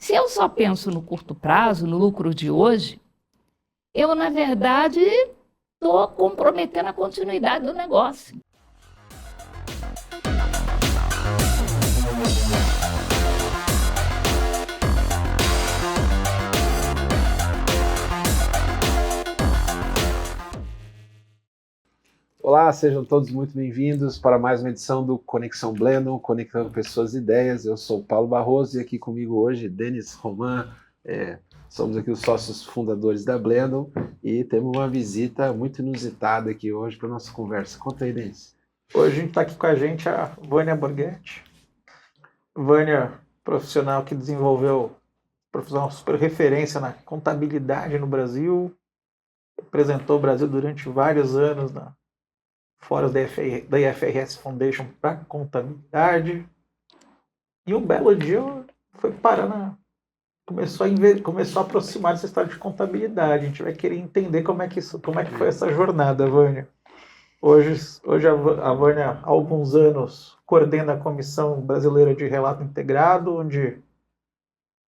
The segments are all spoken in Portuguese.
Se eu só penso no curto prazo, no lucro de hoje, eu, na verdade, estou comprometendo a continuidade do negócio. Olá, sejam todos muito bem-vindos para mais uma edição do Conexão Blendon, Conectando Pessoas e Ideias. Eu sou o Paulo Barroso e aqui comigo hoje, Denis Roman. Somos aqui os sócios fundadores da Blendon e temos uma visita muito inusitada aqui hoje para a nossa conversa. Conta aí, Denis. Hoje a gente está aqui com a gente a Vânia Borghetti. Vânia, profissional que desenvolveu, profissional super referência na contabilidade no Brasil, representou o Brasil durante vários anos na fóruns da IFRS Foundation para contabilidade. E um belo dia foi parar começou a aproximar dessa história de contabilidade. A gente vai querer entender como é que foi essa jornada, Vânia. Hoje a Vânia, há alguns anos, coordena a Comissão Brasileira de Relato Integrado, onde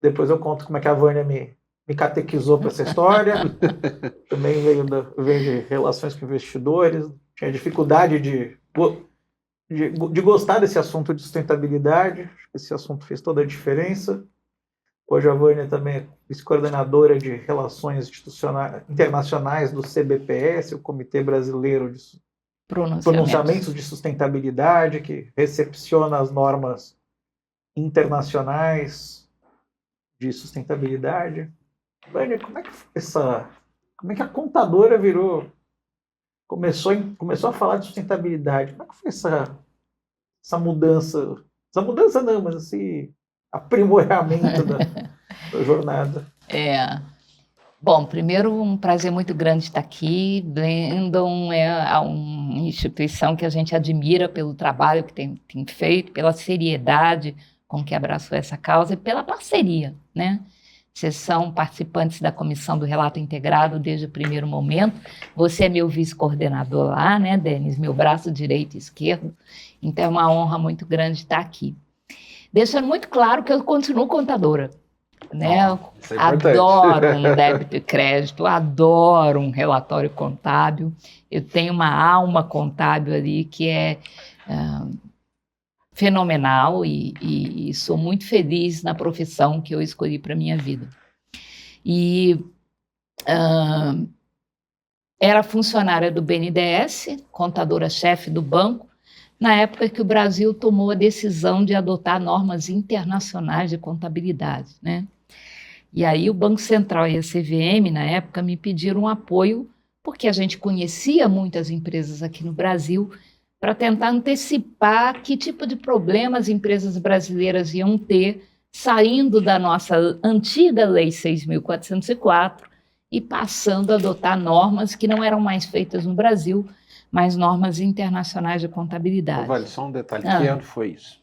depois eu conto como é que a Vânia me catequizou para essa história. Também veio de relações com investidores, tinha dificuldade de gostar desse assunto de sustentabilidade. Acho que esse assunto fez toda a diferença. Hoje a Vânia também é vice-coordenadora de Relações Internacionais do CBPS, o Comitê Brasileiro de Pronunciamentos de Sustentabilidade, que recepciona as normas internacionais de sustentabilidade. Vânia, como é que a contadora começou a falar de sustentabilidade? Como é que foi essa mudança? Essa mudança não, mas esse aprimoramento da jornada. Bom, primeiro um prazer muito grande estar aqui. Blendon é uma instituição que a gente admira pelo trabalho que tem feito, pela seriedade com que abraçou essa causa e pela parceria, né? Vocês são participantes da Comissão do Relato Integrado desde o primeiro momento. Você é meu vice-coordenador lá, né, Denis? Meu braço direito e esquerdo. Então é uma honra muito grande estar aqui. Deixando muito claro que eu continuo contadora, né? Adoro um débito e crédito, adoro um relatório contábil. Eu tenho uma alma contábil ali que é fenomenal e sou muito feliz na profissão que eu escolhi para a minha vida. E era funcionária do BNDES, contadora-chefe do banco, na época que o Brasil tomou a decisão de adotar normas internacionais de contabilidade, né? E aí o Banco Central e a CVM, na época, me pediram um apoio, porque a gente conhecia muitas empresas aqui no Brasil, para tentar antecipar que tipo de problemas as empresas brasileiras iam ter saindo da nossa antiga Lei 6.404 e passando a adotar normas que não eram mais feitas no Brasil, mas normas internacionais de contabilidade. Vale, só um detalhe, que ano foi isso?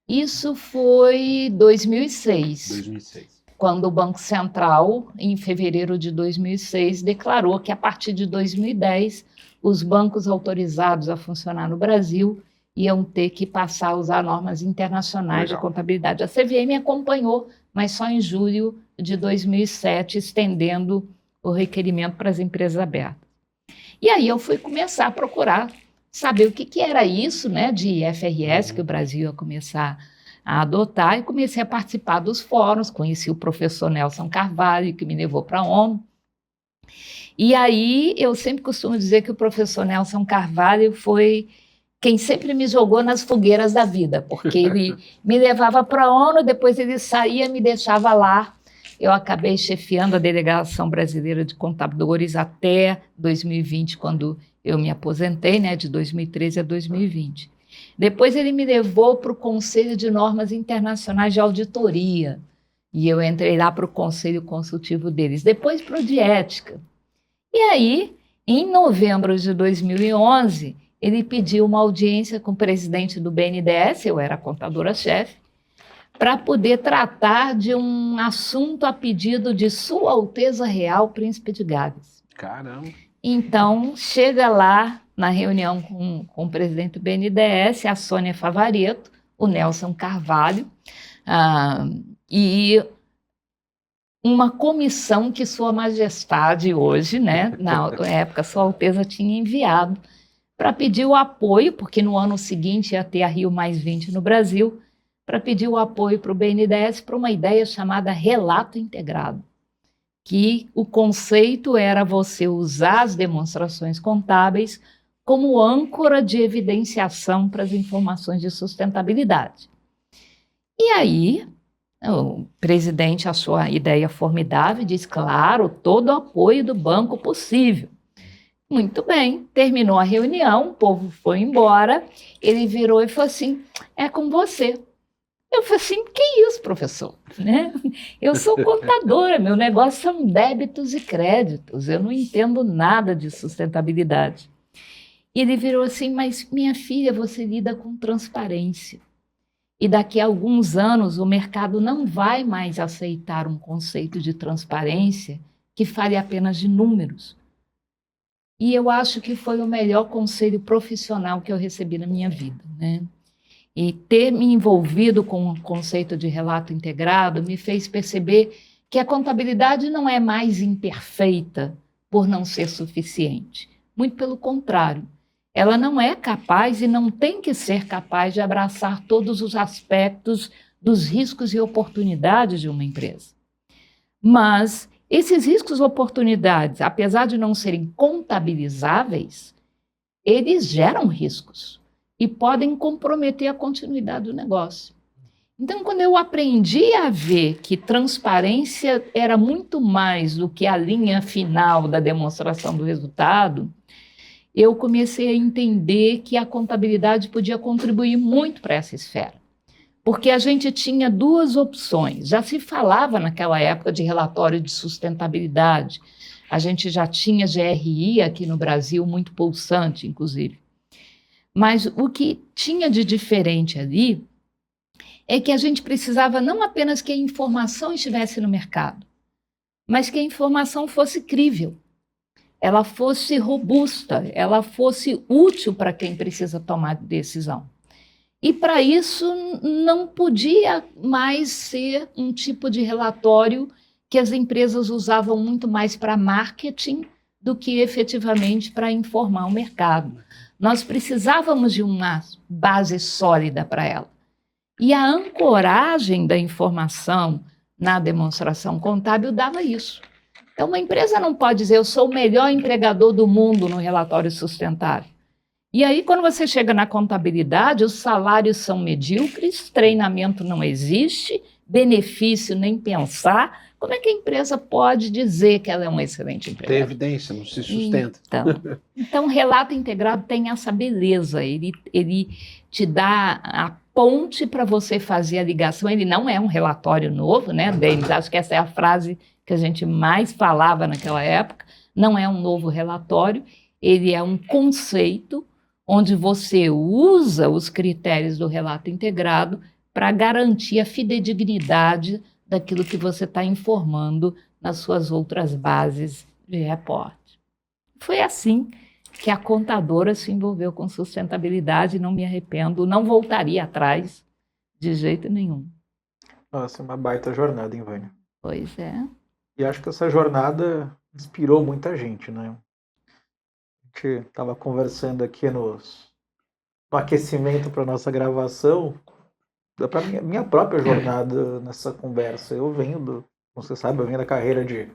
Isso foi 2006. 2006. Quando o Banco Central, em fevereiro de 2006, declarou que a partir de 2010 os bancos autorizados a funcionar no Brasil iam ter que passar a usar normas internacionais de contabilidade. A CVM acompanhou, mas só em julho de 2007, estendendo o requerimento para as empresas abertas. E aí eu fui começar a procurar saber o que era isso, né, de IFRS, que o Brasil ia começar a adotar, e comecei a participar dos fóruns, conheci o professor Nelson Carvalho, que me levou para a ONU. E aí eu sempre costumo dizer que o professor Nelson Carvalho foi quem sempre me jogou nas fogueiras da vida, porque ele me levava para a ONU, depois ele saía e me deixava lá. Eu acabei chefiando a Delegação Brasileira de Contadores até 2020, quando eu me aposentei, né, de 2013 a 2020. Depois ele me levou para o Conselho de Normas Internacionais de Auditoria, e eu entrei lá para o Conselho Consultivo deles, depois para o de Ética. E aí, em novembro de 2011, ele pediu uma audiência com o presidente do BNDES, eu era contadora-chefe, para poder tratar de um assunto a pedido de Sua Alteza Real, Príncipe de Gales. Caramba! Então, chega lá na reunião com o presidente do BNDES, a Sônia Favaretto, o Nelson Carvalho, e uma comissão que Sua Majestade hoje, né, na época Sua Alteza tinha enviado para pedir o apoio, porque no ano seguinte ia ter a Rio+20 no Brasil, para pedir o apoio para o BNDES para uma ideia chamada relato integrado, que o conceito era você usar as demonstrações contábeis como âncora de evidenciação para as informações de sustentabilidade. E aí, o presidente achou a ideia formidável e disse, claro, todo o apoio do banco possível. Muito bem, terminou a reunião, o povo foi embora, ele virou e falou assim, é com você. Eu falei assim, que isso, professor? Né? Eu sou contadora, meu negócio são débitos e créditos, eu não entendo nada de sustentabilidade. E ele virou assim, mas minha filha, você lida com transparência. E daqui a alguns anos o mercado não vai mais aceitar um conceito de transparência que fale apenas de números. E eu acho que foi o melhor conselho profissional que eu recebi na minha vida, né? E ter me envolvido com o conceito de relato integrado me fez perceber que a contabilidade não é mais imperfeita por não ser suficiente. Muito pelo contrário, ela não é capaz e não tem que ser capaz de abraçar todos os aspectos dos riscos e oportunidades de uma empresa. Mas esses riscos e oportunidades, apesar de não serem contabilizáveis, eles geram riscos e podem comprometer a continuidade do negócio. Então, quando eu aprendi a ver que transparência era muito mais do que a linha final da demonstração do resultado, eu comecei a entender que a contabilidade podia contribuir muito para essa esfera. Porque a gente tinha duas opções. Já se falava naquela época de relatório de sustentabilidade. A gente já tinha GRI aqui no Brasil, muito pulsante, inclusive. Mas o que tinha de diferente ali é que a gente precisava não apenas que a informação estivesse no mercado, mas que a informação fosse crível, ela fosse robusta, ela fosse útil para quem precisa tomar decisão. E para isso não podia mais ser um tipo de relatório que as empresas usavam muito mais para marketing do que efetivamente para informar o mercado. Nós precisávamos de uma base sólida para ela. E a ancoragem da informação na demonstração contábil dava isso. Então, uma empresa não pode dizer, eu sou o melhor empregador do mundo no relatório sustentável. E aí, quando você chega na contabilidade, os salários são medíocres, treinamento não existe, benefício nem pensar. Como é que a empresa pode dizer que ela é um excelente empregador? Tem evidência, não se sustenta. Então, o relato integrado tem essa beleza, ele te dá a ponte para você fazer a ligação. Ele não é um relatório novo, né, Denis? Acho que essa é a frase que a gente mais falava naquela época. Não é um novo relatório, ele é um conceito onde você usa os critérios do relato integrado para garantir a fidedignidade daquilo que você está informando nas suas outras bases de reporte. Foi assim que a contadora se envolveu com sustentabilidade, não me arrependo, não voltaria atrás de jeito nenhum. Nossa, uma baita jornada, hein, Vânia? Pois é. E acho que essa jornada inspirou muita gente, né? A gente estava conversando aqui no aquecimento para nossa gravação, para minha própria jornada nessa conversa. Eu venho como você sabe, eu venho da carreira de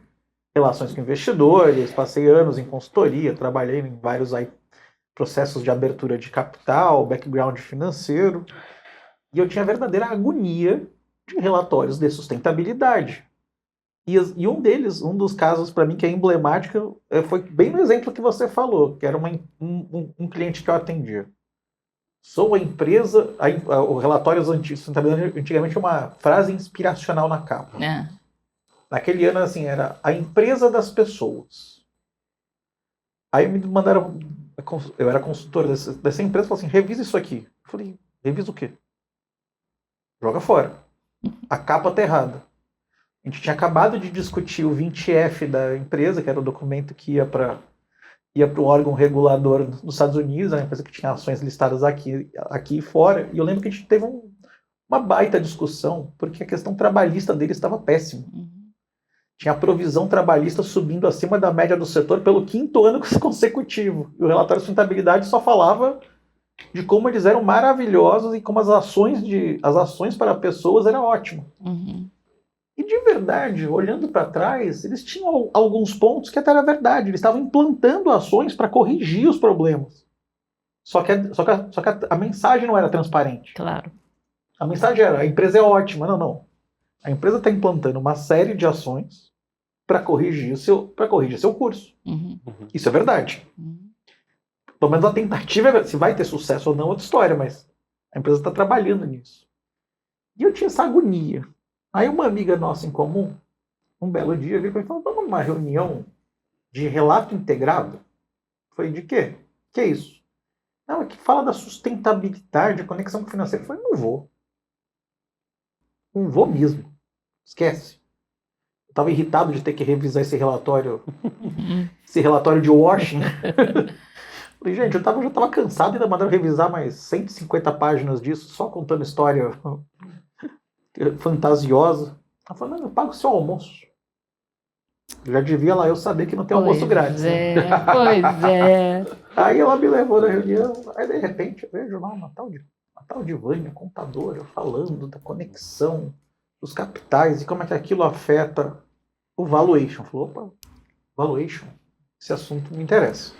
relações com investidores, passei anos em consultoria, trabalhei em vários processos de abertura de capital, background financeiro, e eu tinha verdadeira agonia de relatórios de sustentabilidade. E um dos casos para mim que é emblemático foi bem no exemplo que você falou, que era um cliente que eu atendia. Sou a empresa, o relatório sustentabilidade antigamente é uma frase inspiracional na capa. É. Naquele ano, assim, era a empresa das pessoas. Aí me mandaram, eu era consultor dessa empresa, falaram assim, revisa isso aqui. Eu falei, revisa o quê? Joga fora. A capa tá errada. A gente tinha acabado de discutir o 20F da empresa, que era o documento que ia para o órgão regulador nos Estados Unidos, a empresa que tinha ações listadas aqui e fora, e eu lembro que a gente teve uma baita discussão, porque a questão trabalhista dele estava péssima. tinha a provisão trabalhista subindo acima da média do setor pelo 5º ano consecutivo. E o relatório de sustentabilidade só falava de como eles eram maravilhosos e como as ações para pessoas eram ótimas. Uhum. E de verdade, olhando para trás, eles tinham alguns pontos que até era verdade. Eles estavam implantando ações para corrigir os problemas. Só que a mensagem não era transparente. Claro. A mensagem era: a empresa é ótima. Não. A empresa está implantando uma série de ações para corrigir seu curso. Uhum. Isso é verdade. Uhum. Pelo menos a tentativa, se vai ter sucesso ou não, é outra história, mas a empresa está trabalhando nisso. E eu tinha essa agonia. Aí uma amiga nossa em comum, um belo dia, veio para mim e falou: vamos numa reunião de relato integrado? Eu falei: de quê? Que é isso? Não, é que fala da sustentabilidade, conexão com o financeiro. Eu falei: não vou. Não vou mesmo. Esquece. Eu estava irritado de ter que revisar esse relatório de Washington. Falei: gente, eu já estava cansado e ainda mandaram revisar mais 150 páginas disso, só contando história fantasiosa. Ela falou: não, eu pago o seu almoço. Já devia lá eu saber que não tem almoço grátis. Pois é. Aí ela me levou na reunião, aí de repente eu vejo lá uma tal de Vânia, contadora, falando da conexão dos capitais e como é que aquilo afeta o valuation. Falou: opa, valuation, esse assunto me interessa.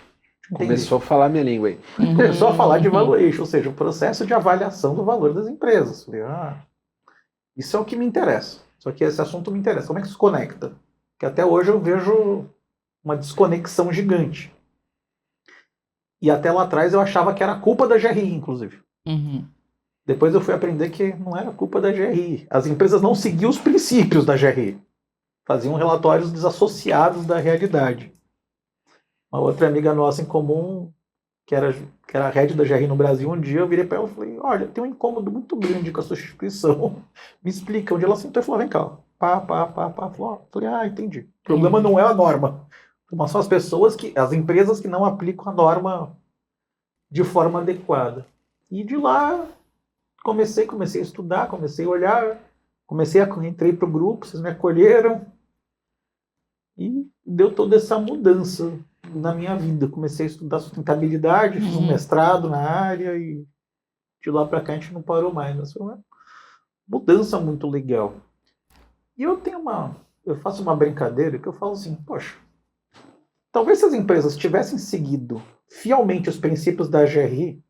Começou a falar minha língua aí. Começou a falar de valuation, ou seja, o processo de avaliação do valor das empresas. Falei: isso é o que me interessa. Só que esse assunto me interessa. Como é que se conecta? Porque até hoje eu vejo uma desconexão gigante. E até lá atrás eu achava que era culpa da GRI, inclusive. Uhum. Depois eu fui aprender que não era culpa da GRI. As empresas não seguiam os princípios da GRI. Faziam relatórios desassociados da realidade. Uma outra amiga nossa em comum, que era a head da GRI no Brasil, um dia eu virei para ela e falei: olha, tem um incômodo muito grande com a sua instituição. Me explica. Onde ela sentou e falou: vem cá. Falei: entendi. O problema não é a norma. Mas são as empresas que não aplicam a norma de forma adequada. E de lá comecei a estudar, comecei a olhar, entrei para o grupo, vocês me acolheram e deu toda essa mudança na minha vida. Comecei a estudar sustentabilidade, fiz um mestrado na área e de lá para cá a gente não parou mais. Mas foi uma mudança muito legal. E eu faço uma brincadeira que eu falo assim: poxa, talvez se as empresas tivessem seguido fielmente os princípios da GRI,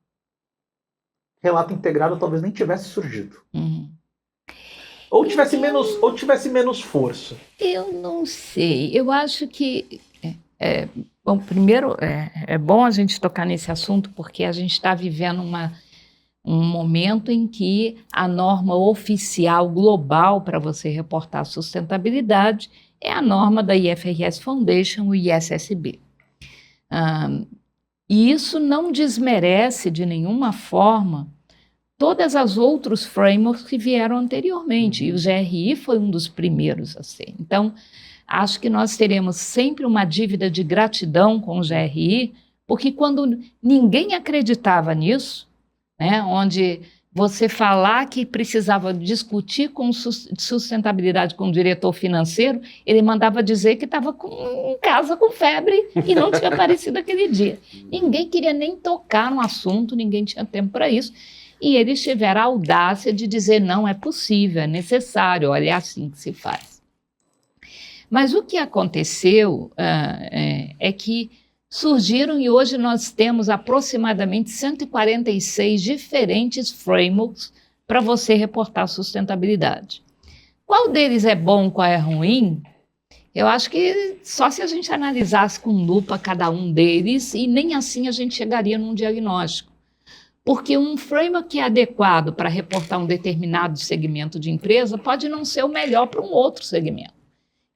relato integrado talvez nem tivesse surgido. Uhum. Ou tivesse menos força. Eu não sei. Eu acho que... bom, primeiro, é bom a gente tocar nesse assunto porque a gente está vivendo um momento em que a norma oficial global para você reportar sustentabilidade é a norma da IFRS Foundation, o ISSB. E isso não desmerece de nenhuma forma todas as outros frameworks que vieram anteriormente, e o GRI foi um dos primeiros a ser. Então, acho que nós teremos sempre uma dívida de gratidão com o GRI, porque quando ninguém acreditava nisso, né, onde você falar que precisava discutir com sustentabilidade com o diretor financeiro, ele mandava dizer que estava em casa com febre e não tinha aparecido aquele dia. Ninguém queria nem tocar no assunto, ninguém tinha tempo para isso. E eles tiveram a audácia de dizer: não, é possível, é necessário, olha, é assim que se faz. Mas o que aconteceu é que surgiram e hoje nós temos aproximadamente 146 diferentes frameworks para você reportar sustentabilidade. Qual deles é bom, qual é ruim? Eu acho que só se a gente analisasse com lupa cada um deles e nem assim a gente chegaria num diagnóstico. Porque um framework que é adequado para reportar um determinado segmento de empresa pode não ser o melhor para um outro segmento.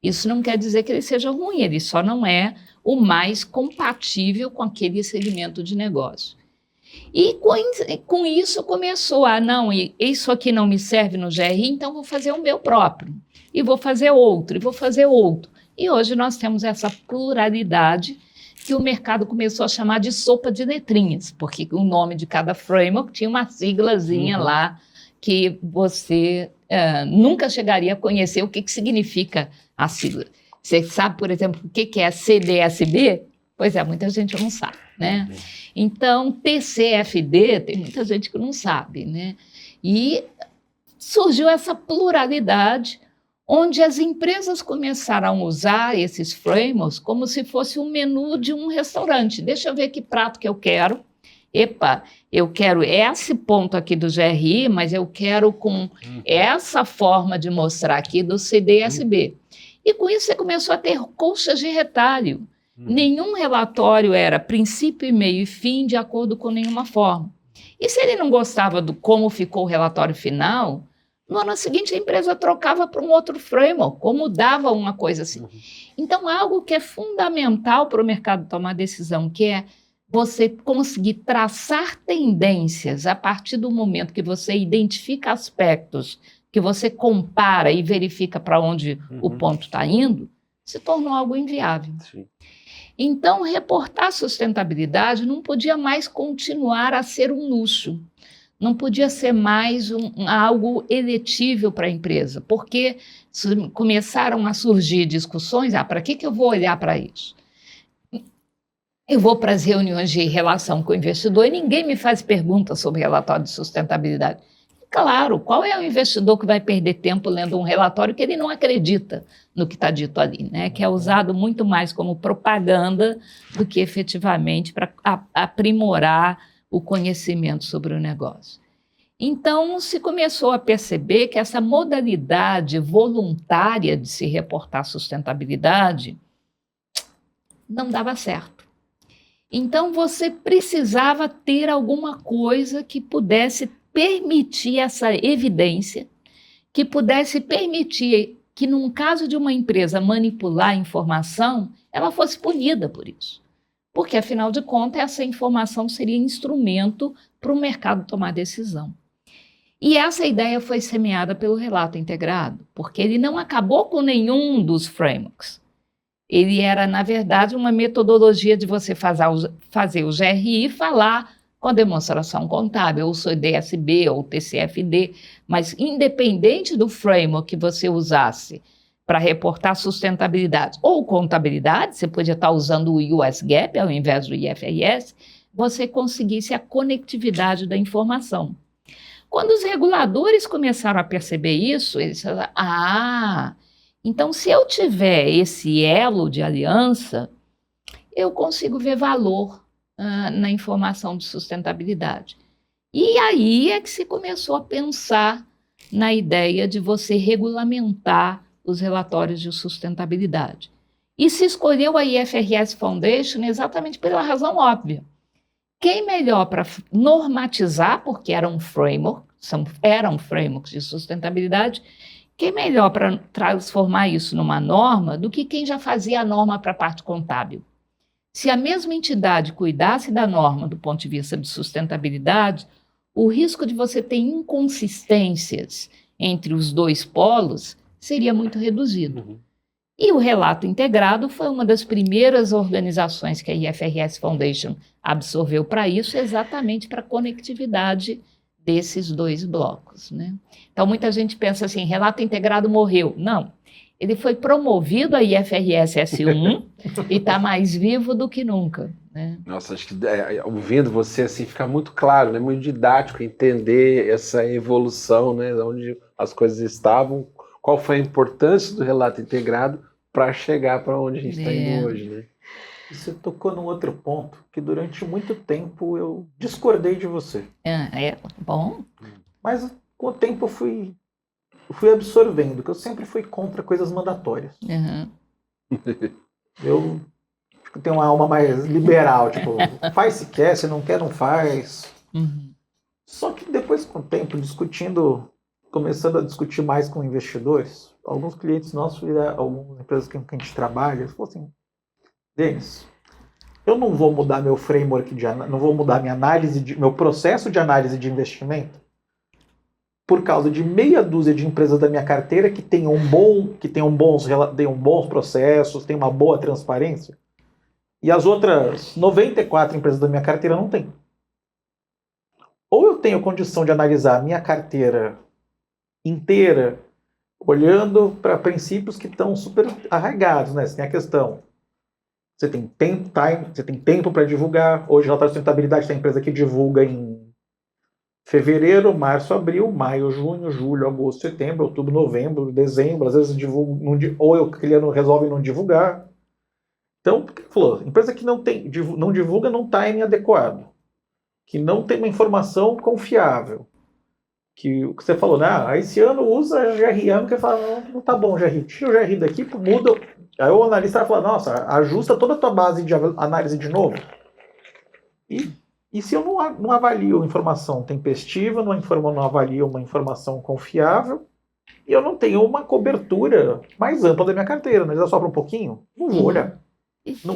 Isso não quer dizer que ele seja ruim, ele só não é o mais compatível com aquele segmento de negócio. E com isso começou não, isso aqui não me serve no GRI, então vou fazer o meu próprio. E vou fazer outro, e vou fazer outro. E hoje nós temos essa pluralidade que o mercado começou a chamar de sopa de letrinhas, porque o nome de cada framework tinha uma siglazinha lá que você nunca chegaria a conhecer o que significa a sigla. Você sabe, por exemplo, o que é CDSB? Pois é, muita gente não sabe, né? Então, TCFD, tem muita gente que não sabe, né? E surgiu essa pluralidade, onde as empresas começaram a usar esses frameworks como se fosse um menu de um restaurante. Deixa eu ver que prato que eu quero. Epa, eu quero esse ponto aqui do GRI, mas eu quero com essa forma de mostrar aqui do CDSB. E com isso você começou a ter colchas de retalho. Nenhum relatório era princípio, meio e fim de acordo com nenhuma forma. E se ele não gostava do como ficou o relatório final, no ano seguinte a empresa trocava para um outro framework, ou mudava uma coisa assim. Então, algo que é fundamental para o mercado tomar decisão, que é você conseguir traçar tendências a partir do momento que você identifica aspectos, que você compara e verifica para onde o ponto está indo, se tornou algo inviável. Sim. Então, reportar sustentabilidade não podia mais continuar a ser um luxo, não podia ser mais algo eletível para a empresa, porque começaram a surgir discussões, para que eu vou olhar para isso? Eu vou para as reuniões de relação com o investidor e ninguém me faz perguntas sobre relatório de sustentabilidade. Claro, qual é o investidor que vai perder tempo lendo um relatório que ele não acredita no que está dito ali, né? Que é usado muito mais como propaganda do que efetivamente para aprimorar o conhecimento sobre o negócio. Então, se começou a perceber que essa modalidade voluntária de se reportar sustentabilidade não dava certo. Então, você precisava ter alguma coisa que pudesse permitir essa evidência, que pudesse permitir que, num caso de uma empresa manipular a informação, ela fosse punida por isso. Porque, afinal de contas, essa informação seria instrumento para o mercado tomar decisão. E essa ideia foi semeada pelo relato integrado, porque ele não acabou com nenhum dos frameworks. Ele era, na verdade, uma metodologia de você fazer o GRI falar com a demonstração contábil, ou o CDSB, ou o TCFD, mas independente do framework que você usasse para reportar sustentabilidade ou contabilidade, você podia estar usando o US GAAP ao invés do IFRS, você conseguisse a conectividade da informação. Quando os reguladores começaram a perceber isso, eles falaram, então se eu tiver esse elo de aliança, eu consigo ver valor na informação de sustentabilidade. E aí é que se começou a pensar na ideia de você regulamentar os relatórios de sustentabilidade. E se escolheu a IFRS Foundation exatamente pela razão óbvia. Quem melhor para normatizar, porque eram frameworks de sustentabilidade, quem melhor para transformar isso numa norma do que quem já fazia a norma para a parte contábil? Se a mesma entidade cuidasse da norma do ponto de vista de sustentabilidade, o risco de você ter inconsistências entre os dois polos seria muito reduzido. E o relato integrado foi uma das primeiras organizações que a IFRS Foundation absorveu para isso, exatamente para a conectividade desses dois blocos, né? Então, muita gente pensa assim, relato integrado morreu. Não, ele foi promovido a IFRS S1 e está mais vivo do que nunca, né? Nossa, acho que ouvindo você assim fica muito claro, né? Muito didático entender essa evolução, né? Onde as coisas estavam, qual foi a importância do relato integrado para chegar para onde a gente está indo hoje, né? Você tocou num outro ponto que durante muito tempo eu discordei de você. Bom. Mas com o tempo eu fui absorvendo, que eu sempre fui contra coisas mandatórias. Eu tenho uma alma mais liberal, tipo, faz se quer, se não quer, não faz. Só que depois, com o tempo, começando a discutir mais com investidores, alguns clientes nossos, algumas empresas com quem a gente trabalha, eles falaram assim, Denis, eu não vou mudar meu framework, não vou mudar minha meu processo de análise de investimento por causa de meia dúzia de empresas da minha carteira que tenham bons processos, tem uma boa transparência, e as outras 94 empresas da minha carteira não têm. Ou eu tenho condição de analisar a minha carteira inteira, olhando para princípios que estão super arraigados, né? Você tem a questão, você tem tempo para divulgar. Hoje, relatório de sustentabilidade tem empresa que divulga em fevereiro, março, abril, maio, junho, julho, agosto, setembro, outubro, novembro, dezembro. Às vezes divulga, ou o cliente resolve não divulgar. Então, falou, empresa que não divulga num timing adequado, que não tem uma informação confiável, que o que você falou, né? Esse ano usa GRI, ano que fala, não tá bom GRI, tira o GRI daqui, muda. Aí o analista vai falar, nossa, ajusta toda a tua base de análise de novo. E se eu não avalio informação tempestiva, não avalio uma informação confiável, e eu não tenho uma cobertura mais ampla da minha carteira, né? Já só para um pouquinho, não vou olhar. Não.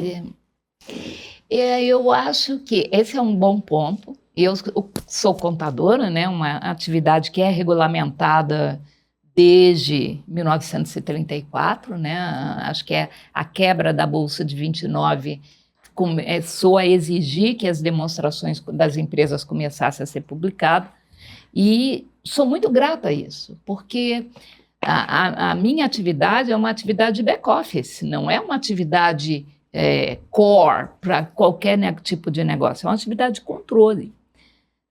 Eu acho que esse é um bom ponto. Eu sou contadora, né? Uma atividade que é regulamentada desde 1934, né? Acho que é a quebra da Bolsa de 29 começou a exigir que as demonstrações das empresas começassem a ser publicadas, e sou muito grata a isso, porque a minha atividade é uma atividade de back-office, não é uma atividade core para qualquer tipo de negócio, é uma atividade de controle.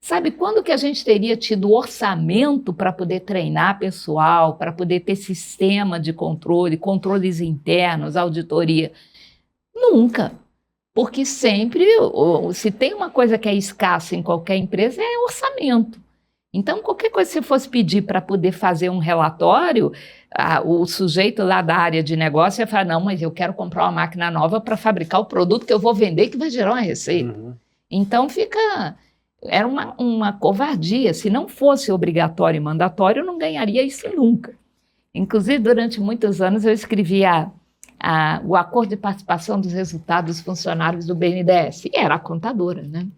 Sabe, quando que a gente teria tido orçamento para poder treinar pessoal, para poder ter sistema de controle, controles internos, auditoria? Nunca. Porque sempre, se tem uma coisa que é escassa em qualquer empresa, é orçamento. Então, qualquer coisa que você fosse pedir para poder fazer um relatório, o sujeito lá da área de negócio ia falar, não, mas eu quero comprar uma máquina nova para fabricar o produto que eu vou vender, que vai gerar uma receita. Uhum. Então, era uma covardia. Se não fosse obrigatório e mandatório, eu não ganharia isso nunca. Inclusive, durante muitos anos, eu escrevia o acordo de participação dos resultados dos funcionários do BNDES, e era a contadora, né?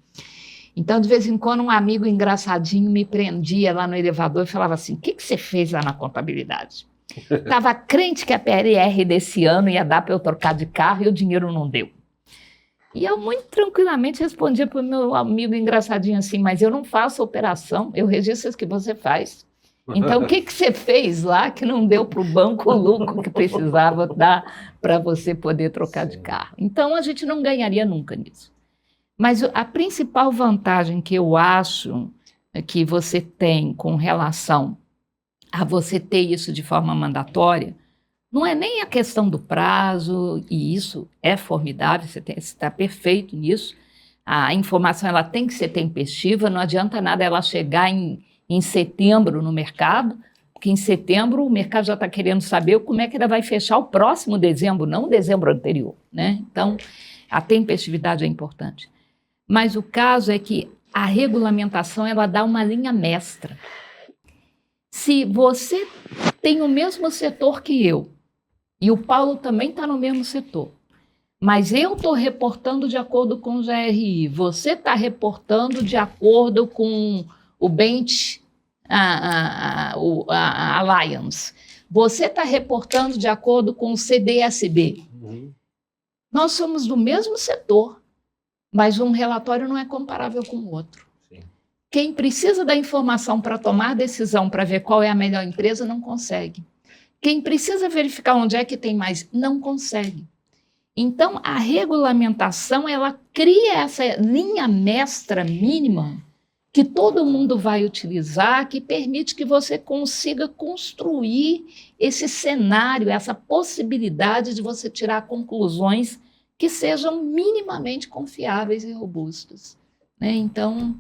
Então, de vez em quando, um amigo engraçadinho me prendia lá no elevador e falava assim, o que você fez lá na contabilidade? Estava crente que a PLR desse ano ia dar para eu trocar de carro e o dinheiro não deu. E eu muito tranquilamente respondia para o meu amigo engraçadinho assim, mas eu não faço operação, eu registro as que você faz. Então, o que você fez lá que não deu para o banco o lucro que precisava dar para você poder trocar de carro? Então, a gente não ganharia nunca nisso. Mas a principal vantagem que eu acho que você tem com relação a você ter isso de forma mandatória, não é nem a questão do prazo, e isso é formidável, você está perfeito nisso. A informação ela tem que ser tempestiva, não adianta nada ela chegar em setembro no mercado, porque em setembro o mercado já está querendo saber como é que ela vai fechar o próximo dezembro, não o dezembro anterior, né? Então, a tempestividade é importante. Mas o caso é que a regulamentação ela dá uma linha mestra. Se você tem o mesmo setor que eu, e o Paulo também está no mesmo setor, mas eu estou reportando de acordo com o GRI, você está reportando de acordo com o Bench Alliance, você está reportando de acordo com o CDSB. Uhum. Nós somos do mesmo setor, mas um relatório não é comparável com o outro. Sim. Quem precisa da informação para tomar decisão, para ver qual é a melhor empresa, não consegue. Quem precisa verificar onde é que tem mais, não consegue. Então, a regulamentação, ela cria essa linha mestra mínima que todo mundo vai utilizar, que permite que você consiga construir esse cenário, essa possibilidade de você tirar conclusões que sejam minimamente confiáveis e robustas, né? Então,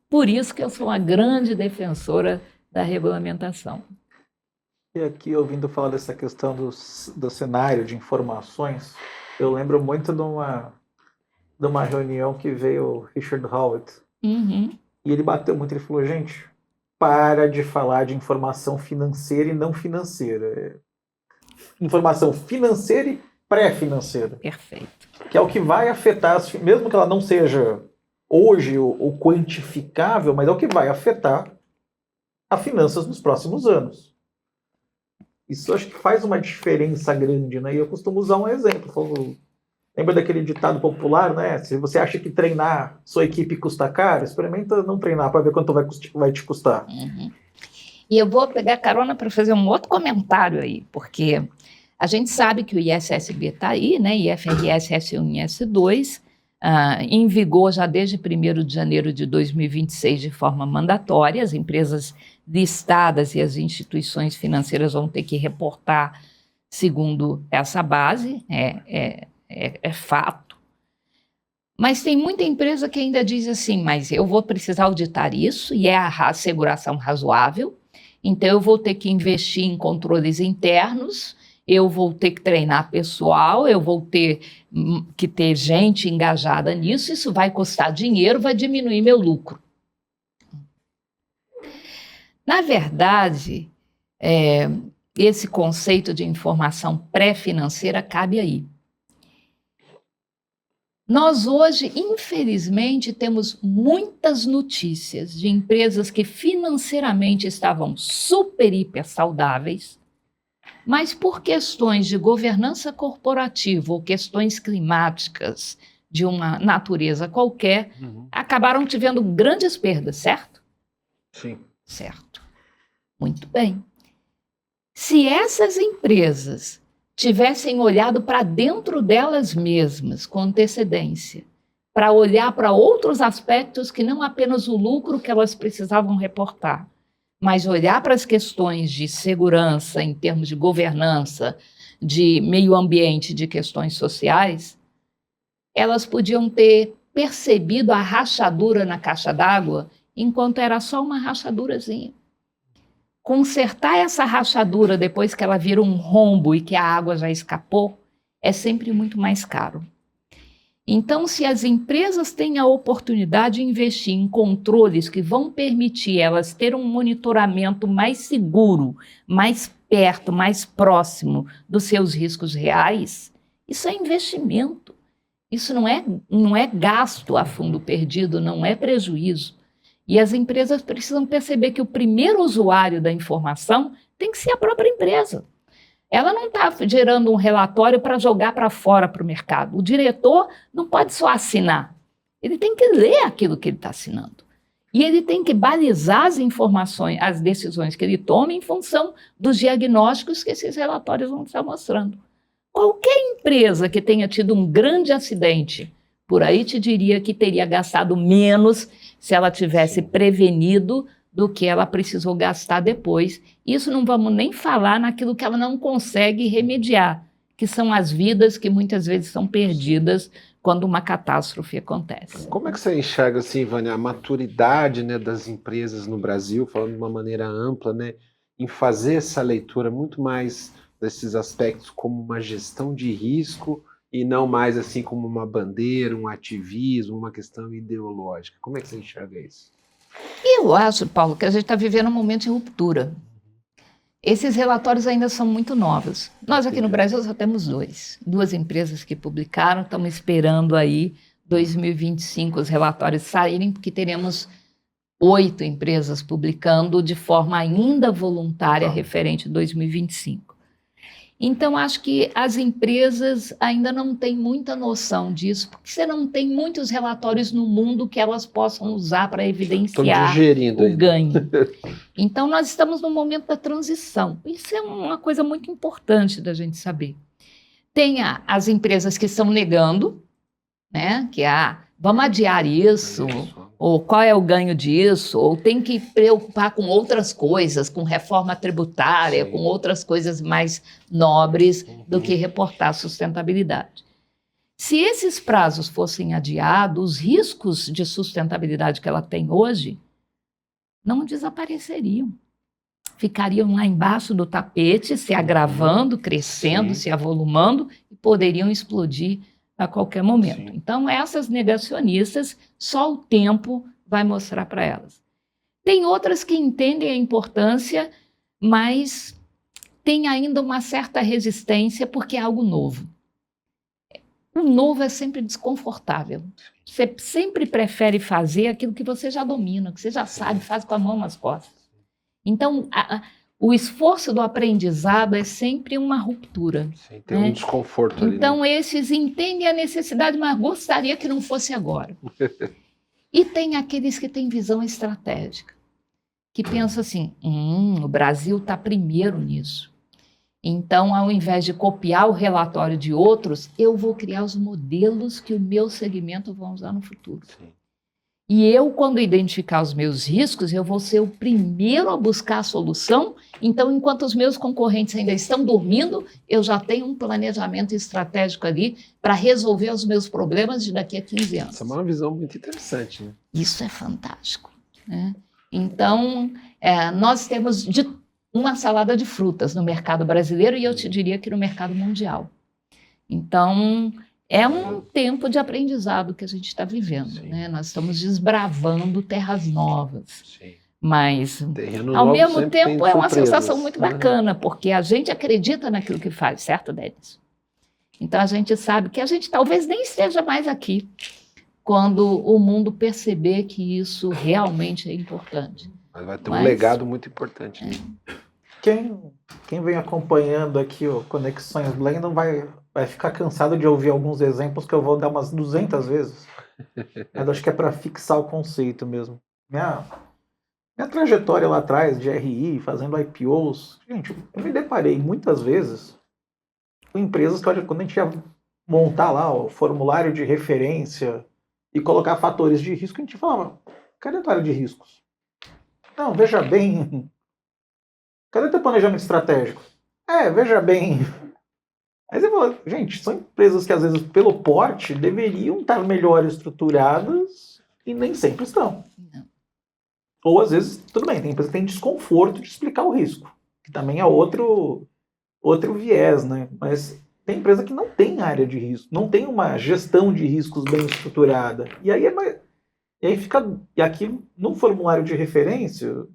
por isso que eu sou uma grande defensora da regulamentação. E aqui, ouvindo falar dessa questão do cenário de informações, eu lembro muito de uma reunião que veio o Richard Howitt. Uhum. E ele bateu muito, ele falou, gente, para de falar de informação financeira e não financeira. Informação financeira e pré-financeira. Perfeito. Que é o que vai afetar, mesmo que ela não seja hoje o quantificável, mas é o que vai afetar as finanças nos próximos anos. Isso acho que faz uma diferença grande, né? E eu costumo usar um exemplo. Lembra daquele ditado popular, né? Se você acha que treinar sua equipe custa caro, experimenta não treinar para ver quanto vai te custar. Uhum. E eu vou pegar carona para fazer um outro comentário aí, porque a gente sabe que o ISSB está aí, né? IFRS S1 e S2, em vigor já desde 1º de janeiro de 2026 de forma mandatória. As empresas listadas e as instituições financeiras vão ter que reportar segundo essa base, é fato. Mas tem muita empresa que ainda diz assim, mas eu vou precisar auditar isso, e é a asseguração razoável, então eu vou ter que investir em controles internos, eu vou ter que treinar pessoal, eu vou ter que ter gente engajada nisso, isso vai custar dinheiro, vai diminuir meu lucro. Na verdade, esse conceito de informação pré-financeira cabe aí. Nós hoje, infelizmente, temos muitas notícias de empresas que financeiramente estavam super, hiper saudáveis, mas por questões de governança corporativa ou questões climáticas de uma natureza qualquer, acabaram tivendo grandes perdas, certo? Sim. Certo. Muito bem. Se essas empresas tivessem olhado para dentro delas mesmas com antecedência, para olhar para outros aspectos que não apenas o lucro que elas precisavam reportar, mas olhar para as questões de segurança, em termos de governança, de meio ambiente, de questões sociais, elas podiam ter percebido a rachadura na caixa d'água enquanto era só uma rachadurazinha. Consertar essa rachadura depois que ela vira um rombo e que a água já escapou é sempre muito mais caro. Então, se as empresas têm a oportunidade de investir em controles que vão permitir elas ter um monitoramento mais seguro, mais perto, mais próximo dos seus riscos reais, isso é investimento. Isso não é gasto a fundo perdido, não é prejuízo. E as empresas precisam perceber que o primeiro usuário da informação tem que ser a própria empresa. Ela não está gerando um relatório para jogar para fora para o mercado. O diretor não pode só assinar. Ele tem que ler aquilo que ele está assinando. E ele tem que balizar as informações, as decisões que ele toma em função dos diagnósticos que esses relatórios vão estar mostrando. Qualquer empresa que tenha tido um grande acidente, por aí te diria que teria gastado menos se ela tivesse prevenido do que ela precisou gastar depois. Isso não vamos nem falar naquilo que ela não consegue remediar, que são as vidas que muitas vezes são perdidas quando uma catástrofe acontece. Como é que você enxerga, assim, Vânia, a maturidade, né, das empresas no Brasil, falando de uma maneira ampla, né, em fazer essa leitura muito mais desses aspectos como uma gestão de risco e não mais assim como uma bandeira, um ativismo, uma questão ideológica? Como é que você enxerga isso? Eu acho, Paulo, que a gente está vivendo um momento de ruptura. Esses relatórios ainda são muito novos. Nós aqui no Brasil só temos duas empresas que publicaram, estamos esperando aí 2025 os relatórios saírem, porque teremos 8 empresas publicando de forma ainda voluntária referente a 2025. Então, acho que as empresas ainda não têm muita noção disso, porque você não tem muitos relatórios no mundo que elas possam usar para evidenciar o ganho. Então, nós estamos no momento da transição. Isso é uma coisa muito importante da gente saber. Tem as empresas que estão negando, né, que vamos adiar isso, ou qual é o ganho disso, ou tem que preocupar com outras coisas, com reforma tributária, com outras coisas mais nobres do que reportar sustentabilidade. Se esses prazos fossem adiados, os riscos de sustentabilidade que ela tem hoje não desapareceriam. Ficariam lá embaixo do tapete, se agravando, crescendo, se avolumando e poderiam explodir a qualquer momento. Então, essas negacionistas, só o tempo vai mostrar para elas. Tem outras que entendem a importância, mas tem ainda uma certa resistência porque é algo novo. O novo é sempre desconfortável. Você sempre prefere fazer aquilo que você já domina, que você já sabe, faz com a mão nas costas. Então, o esforço do aprendizado é sempre uma ruptura. Sim, tem um desconforto ali. Então, esses entendem a necessidade, mas gostaria que não fosse agora. E tem aqueles que têm visão estratégica. que pensa assim, o Brasil está primeiro nisso. Então, ao invés de copiar o relatório de outros, eu vou criar os modelos que o meu segmento vai usar no futuro. Sim. E eu, quando identificar os meus riscos, eu vou ser o primeiro a buscar a solução. Então, enquanto os meus concorrentes ainda estão dormindo, eu já tenho um planejamento estratégico ali para resolver os meus problemas de daqui a 15 anos. Essa é uma visão muito interessante, né? Isso é fantástico, né? Então, nós temos uma salada de frutas no mercado brasileiro e eu te diria que no mercado mundial. Então, é um tempo de aprendizado que a gente está vivendo, né? Nós estamos desbravando terras novas. Sim. Mas, Terreno ao novo mesmo sempre tempo, tem é uma surpresas, sensação muito né? bacana, porque a gente acredita naquilo que faz, certo, Denis? Então, a gente sabe que a gente talvez nem esteja mais aqui quando o mundo perceber que isso realmente é importante. Mas vai ter um legado muito importante. Né? Quem vem acompanhando aqui o Conexões Blendon vai ficar cansado de ouvir alguns exemplos que eu vou dar umas 200 vezes. Mas acho que é para fixar o conceito mesmo. Minha trajetória lá atrás de RI, fazendo IPOs, gente, eu me deparei muitas vezes com empresas que quando a gente ia montar lá o formulário de referência e colocar fatores de risco, a gente falava, cadê a área de riscos? Não, veja bem, cadê teu planejamento estratégico? Veja bem. Aí você fala, gente, são empresas que às vezes, pelo porte, deveriam estar melhor estruturadas e nem sempre estão. Não. Ou às vezes, tudo bem, tem empresa que tem desconforto de explicar o risco, que também é outro viés, né? Mas tem empresa que não tem área de risco, não tem uma gestão de riscos bem estruturada. E aí fica. E aqui no formulário de referência,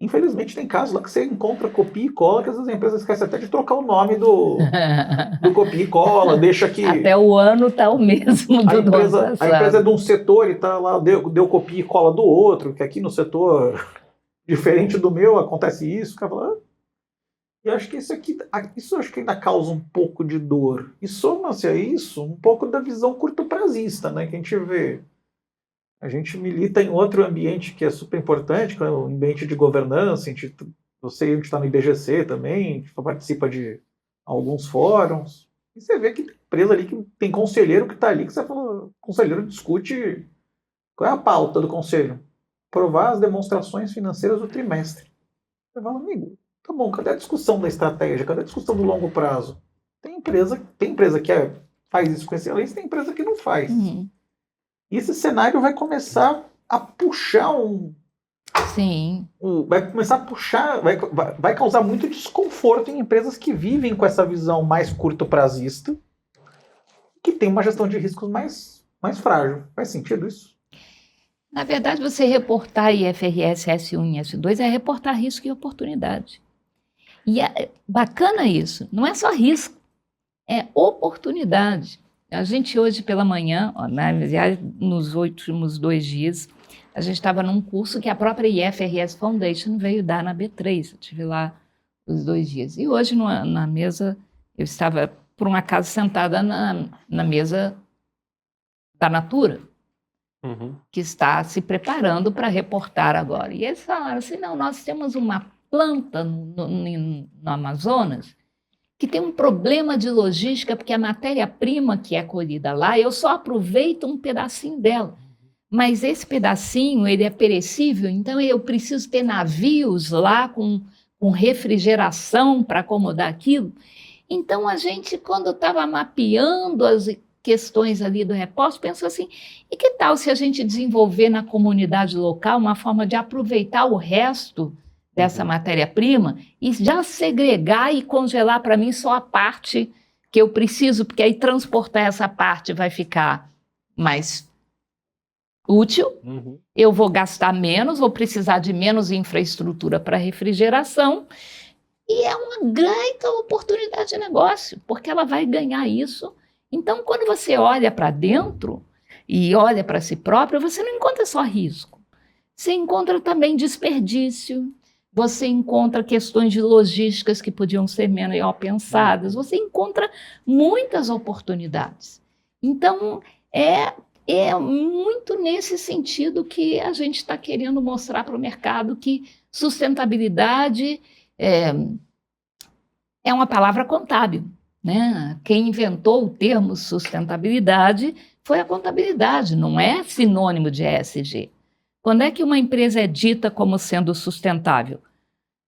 infelizmente tem casos lá que você encontra copia e cola, que às vezes a empresa esquece até de trocar o nome do copia e cola, deixa que... Até o ano está o mesmo do ano passado. A empresa é de um setor e tá lá, deu copia e cola do outro, que aqui no setor diferente do meu acontece isso, o cara fala... E acho que isso acho que ainda causa um pouco de dor. E soma-se a isso um pouco da visão curto-prazista, né, que a gente vê. A gente milita em outro ambiente que é super importante, que é o ambiente de governança. Eu sei, a gente está no IBGC também, a gente participa de alguns fóruns. E você vê que tem empresa ali que tem conselheiro que está ali, que você fala, o conselheiro discute qual é a pauta do conselho. Provar as demonstrações financeiras do trimestre. Você fala, amigo, tá bom, cadê a discussão da estratégia? Cadê a discussão do longo prazo? Tem empresa que faz isso com excelência, tem empresa que não faz. Uhum. E esse cenário vai começar a puxar Sim. vai começar a puxar, vai causar muito desconforto em empresas que vivem com essa visão mais curto-prazista, que tem uma gestão de riscos mais frágil. Faz sentido isso? Na verdade, você reportar IFRS, S1 e S2 é reportar risco e oportunidade. E é bacana isso, não é só risco, é oportunidade. A gente hoje pela manhã, nos últimos 2 dias, a gente estava num curso que a própria IFRS Foundation veio dar na B3. Eu estive lá os 2 dias. E hoje na mesa, eu estava por um acaso sentada na mesa da Natura, que está se preparando para reportar agora. E eles falaram assim, não, nós temos uma planta no Amazonas que tem um problema de logística, porque a matéria-prima que é colhida lá, eu só aproveito um pedacinho dela. Mas esse pedacinho, ele é perecível, então eu preciso ter navios lá com refrigeração para acomodar aquilo. Então, a gente, quando estava mapeando as questões ali do repórter, pensou assim, e que tal se a gente desenvolver na comunidade local uma forma de aproveitar o resto dessa matéria-prima e já segregar e congelar para mim só a parte que eu preciso, porque aí transportar essa parte vai ficar mais útil, eu vou gastar menos, vou precisar de menos infraestrutura para refrigeração, e é uma grande oportunidade de negócio, porque ela vai ganhar isso. Então, quando você olha para dentro e olha para si próprio, você não encontra só risco, você encontra também desperdício, você encontra questões de logísticas que podiam ser melhor pensadas, você encontra muitas oportunidades. Então, é muito nesse sentido que a gente está querendo mostrar para o mercado que sustentabilidade é uma palavra contábil, né? Quem inventou o termo sustentabilidade foi a contabilidade, não é sinônimo de ESG. Quando é que uma empresa é dita como sendo sustentável?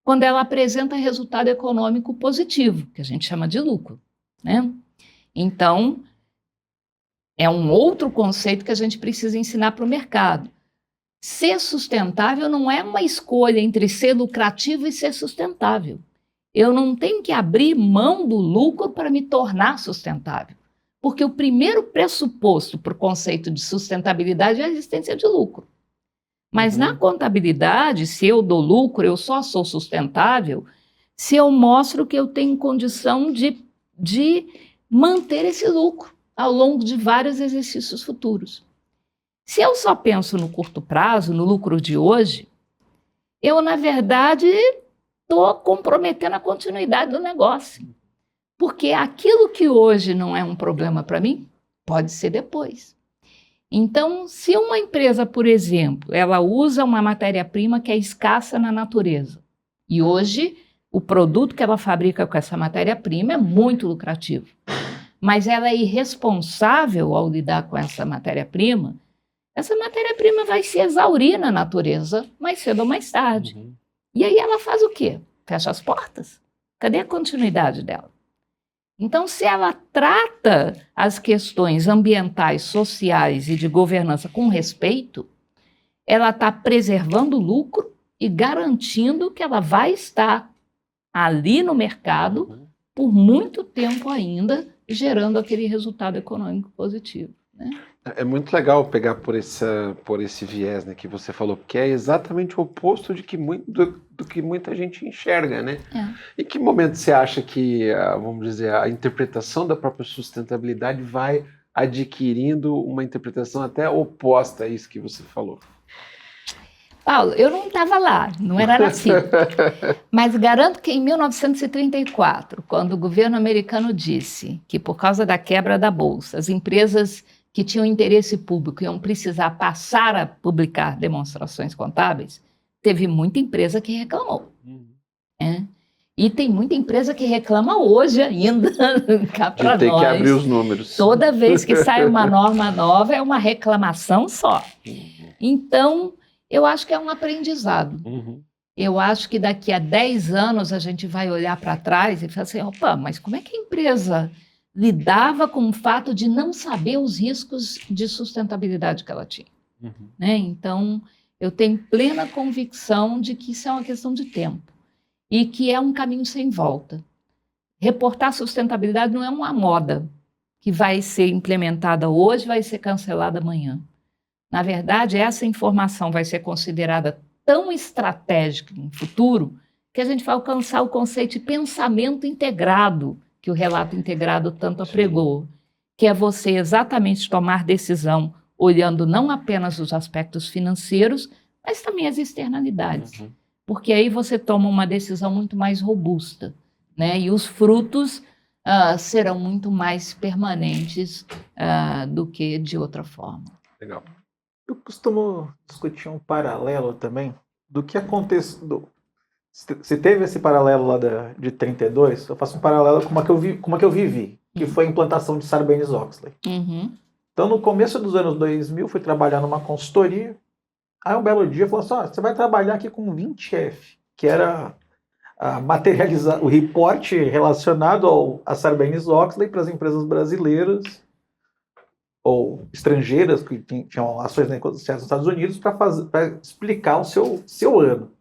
Quando ela apresenta resultado econômico positivo, que a gente chama de lucro, né? Então, é um outro conceito que a gente precisa ensinar para o mercado. Ser sustentável não é uma escolha entre ser lucrativo e ser sustentável. Eu não tenho que abrir mão do lucro para me tornar sustentável, porque o primeiro pressuposto para o conceito de sustentabilidade é a existência de lucro. Mas na contabilidade, se eu dou lucro, eu só sou sustentável se eu mostro que eu tenho condição de manter esse lucro ao longo de vários exercícios futuros. Se eu só penso no curto prazo, no lucro de hoje, eu, na verdade, estou comprometendo a continuidade do negócio. Porque aquilo que hoje não é um problema para mim, pode ser depois. Então, se uma empresa, por exemplo, ela usa uma matéria-prima que é escassa na natureza, e hoje o produto que ela fabrica com essa matéria-prima é muito lucrativo, mas ela é irresponsável ao lidar com essa matéria-prima vai se exaurir na natureza mais cedo ou mais tarde. E aí ela faz o quê? Fecha as portas. Cadê a continuidade dela? Então, se ela trata as questões ambientais, sociais e de governança com respeito, ela está preservando o lucro e garantindo que ela vai estar ali no mercado por muito tempo ainda, gerando aquele resultado econômico positivo, né? É muito legal pegar por esse viés, né, que você falou, porque é exatamente o oposto do que muita gente enxerga, né? Em que momento você acha que, vamos dizer, a interpretação da própria sustentabilidade vai adquirindo uma interpretação até oposta a isso que você falou? Paulo, eu não estava lá, não era nascido, mas garanto que em 1934, quando o governo americano disse que por causa da quebra da Bolsa, as empresas que tinham interesse público iam precisar passar a publicar demonstrações contábeis, teve muita empresa que reclamou. E tem muita empresa que reclama hoje ainda, cá para nós. De ter que abrir os números. Toda vez que sai uma norma nova, é uma reclamação só. Então, eu acho que é um aprendizado. Eu acho que daqui a 10 anos a gente vai olhar para trás e falar assim, opa, mas como é que a empresa lidava com o fato de não saber os riscos de sustentabilidade que ela tinha? Né? Então, eu tenho plena convicção de que isso é uma questão de tempo e que é um caminho sem volta. Reportar sustentabilidade não é uma moda que vai ser implementada hoje, vai ser cancelada amanhã. Na verdade, essa informação vai ser considerada tão estratégica no futuro que a gente vai alcançar o conceito de pensamento integrado, que o relato integrado tanto apregou, que é você exatamente tomar decisão olhando não apenas os aspectos financeiros, mas também as externalidades. Porque aí você toma uma decisão muito mais robusta, né? E os frutos serão muito mais permanentes do que de outra forma. Legal. Eu costumo discutir um paralelo também do que aconteceu. Se teve esse paralelo lá de 32, eu faço um paralelo com como é que eu vivi, que foi a implantação de Sarbanes-Oxley. Então, no começo dos anos 2000, fui trabalhar numa consultoria. Aí, um belo dia, falou assim, você vai trabalhar aqui com 20F, que era materializar o reporte relacionado a Sarbanes-Oxley para as empresas brasileiras ou estrangeiras que tinham ações negociadas nos Estados Unidos para explicar o seu ano.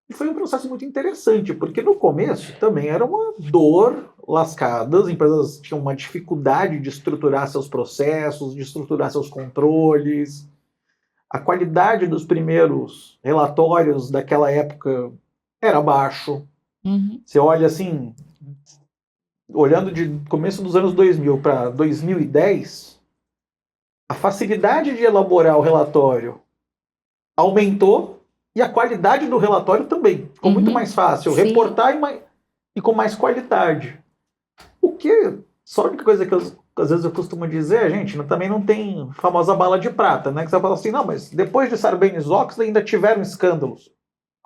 E foi um processo muito interessante, porque no começo também era uma dor lascada, as empresas tinham uma dificuldade de estruturar seus processos, de estruturar seus controles. A qualidade dos primeiros relatórios daquela época era baixo. Você olha assim, olhando de começo dos anos 2000 para 2010, a facilidade de elaborar o relatório aumentou e a qualidade do relatório também. Ficou muito mais fácil reportar e com mais qualidade. O que Só a única coisa que às vezes eu costumo dizer, gente, também não tem famosa bala de prata, né? Que você fala assim, não, mas depois de Sarbanes-Oxley ainda tiveram escândalos.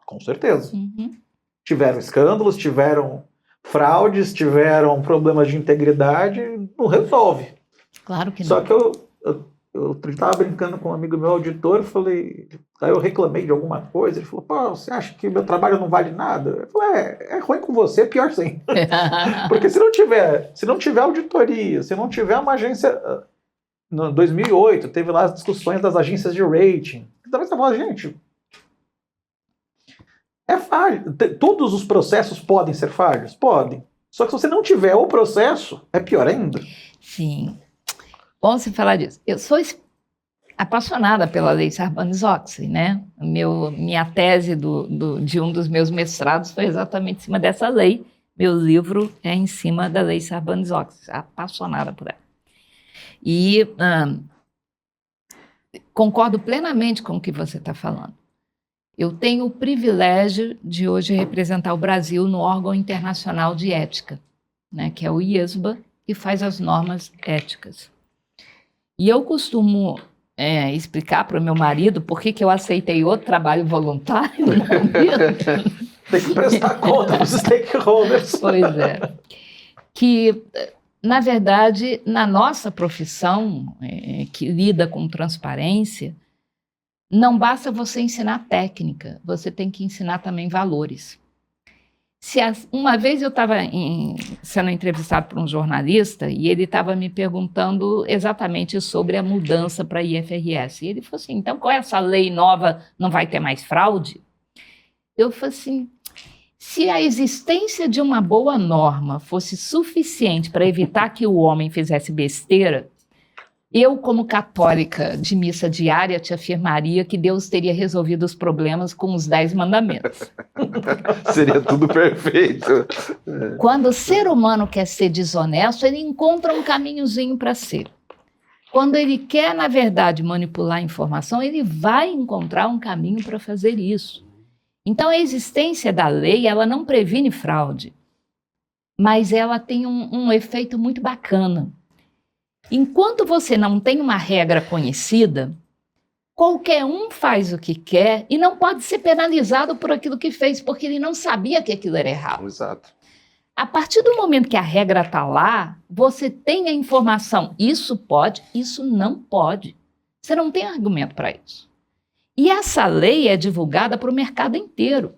Com certeza. Uhum. Tiveram escândalos, tiveram fraudes, tiveram problemas de integridade, não resolve. Claro que não. Só que eu estava brincando com um amigo meu auditor, falei, aí eu reclamei de alguma coisa, ele falou, pô, você acha que meu trabalho não vale nada? Eu falei, é ruim com você, pior sim. Porque se não tiver auditoria, se não tiver uma agência, no 2008 teve lá as discussões das agências de rating, também você fala, gente, é falho, todos os processos podem ser falhos? Podem. Só que se você não tiver o processo, é pior ainda. Sim. Bom você falar disso. Eu sou apaixonada pela lei Sarbanes-Oxley, né? Minha tese de um dos meus mestrados foi exatamente em cima dessa lei. Meu livro é em cima da lei Sarbanes-Oxley. Apaixonada por ela. E concordo plenamente com o que você está falando. Eu tenho o privilégio de hoje representar o Brasil no órgão internacional de ética, né, que é o IESBA, que faz as normas éticas. E eu costumo explicar para o meu marido por que eu aceitei outro trabalho voluntário na vida. Tem que prestar conta para os stakeholders. Pois é. Que, na verdade, na nossa profissão, que lida com transparência, não basta você ensinar técnica, você tem que ensinar também valores. Uma vez eu estava sendo entrevistado por um jornalista e ele estava me perguntando exatamente sobre a mudança para a IFRS. E ele falou assim, então com essa lei nova não vai ter mais fraude? Eu falei assim, se a existência de uma boa norma fosse suficiente para evitar que o homem fizesse besteira, eu, como católica de missa diária, te afirmaria que Deus teria resolvido os problemas com os 10 mandamentos. Seria tudo perfeito. Quando o ser humano quer ser desonesto, ele encontra um caminhozinho para ser. Quando ele quer, na verdade, manipular a informação, ele vai encontrar um caminho para fazer isso. Então, a existência da lei, ela não previne fraude, mas ela tem um efeito muito bacana. Enquanto você não tem uma regra conhecida, qualquer um faz o que quer e não pode ser penalizado por aquilo que fez, porque ele não sabia que aquilo era errado. Exato. A partir do momento que a regra está lá, você tem a informação, isso pode, isso não pode. Você não tem argumento para isso. E essa lei é divulgada para o mercado inteiro.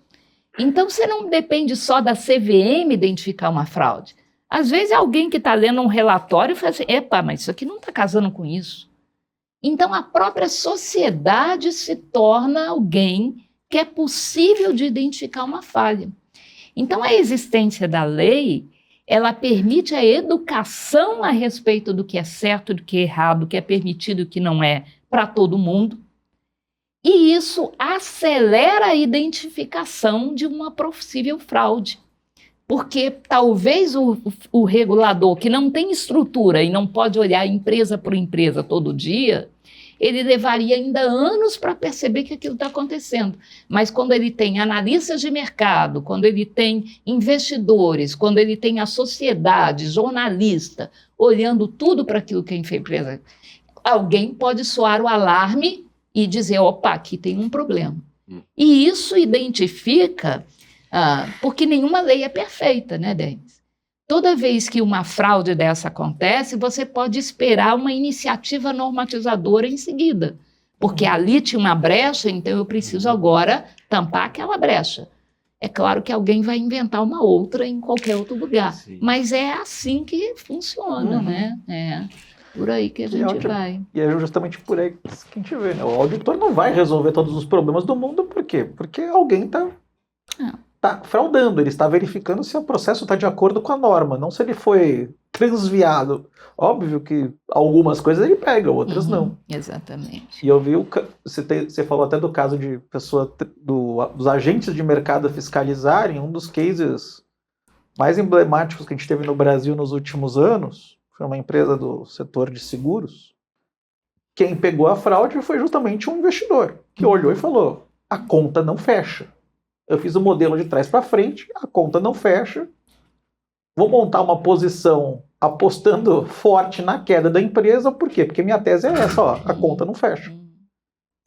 Então, você não depende só da CVM identificar uma fraude. Às vezes, alguém que está lendo um relatório e fala assim, epa, mas isso aqui não está casando com isso. Então, a própria sociedade se torna alguém que é possível de identificar uma falha. Então, a existência da lei, ela permite a educação a respeito do que é certo, do que é errado, do que é permitido e do que não é para todo mundo. E isso acelera a identificação de uma possível fraude. Porque talvez o regulador, que não tem estrutura e não pode olhar empresa por empresa todo dia, ele levaria ainda anos para perceber que aquilo está acontecendo. Mas quando ele tem analistas de mercado, quando ele tem investidores, quando ele tem a sociedade, jornalista, olhando tudo para aquilo que a empresa... Alguém pode soar o alarme e dizer, opa, aqui tem um problema. E isso identifica... porque nenhuma lei é perfeita, né, Denis? Toda vez que uma fraude dessa acontece, você pode esperar uma iniciativa normatizadora em seguida. Porque ali tinha uma brecha, então eu preciso agora tampar aquela brecha. É claro que alguém vai inventar uma outra em qualquer outro lugar. Sim. Mas é assim que funciona, né? É por aí que a gente vai. E é justamente por aí que a gente vê, né? O auditor não vai resolver todos os problemas do mundo, por quê? Porque alguém está fraudando, ele está verificando se o processo está de acordo com a norma, não se ele foi transviado. Óbvio que algumas coisas ele pega, outras não. Exatamente. E eu vi, você falou até do caso de dos agentes de mercado fiscalizarem, um dos cases mais emblemáticos que a gente teve no Brasil nos últimos anos, foi uma empresa do setor de seguros. Quem pegou a fraude foi justamente um investidor, que olhou e falou, a conta não fecha. Eu fiz o modelo de trás para frente, a conta não fecha. Vou montar uma posição apostando forte na queda da empresa. Por quê? Porque minha tese é essa, ó, a conta não fecha.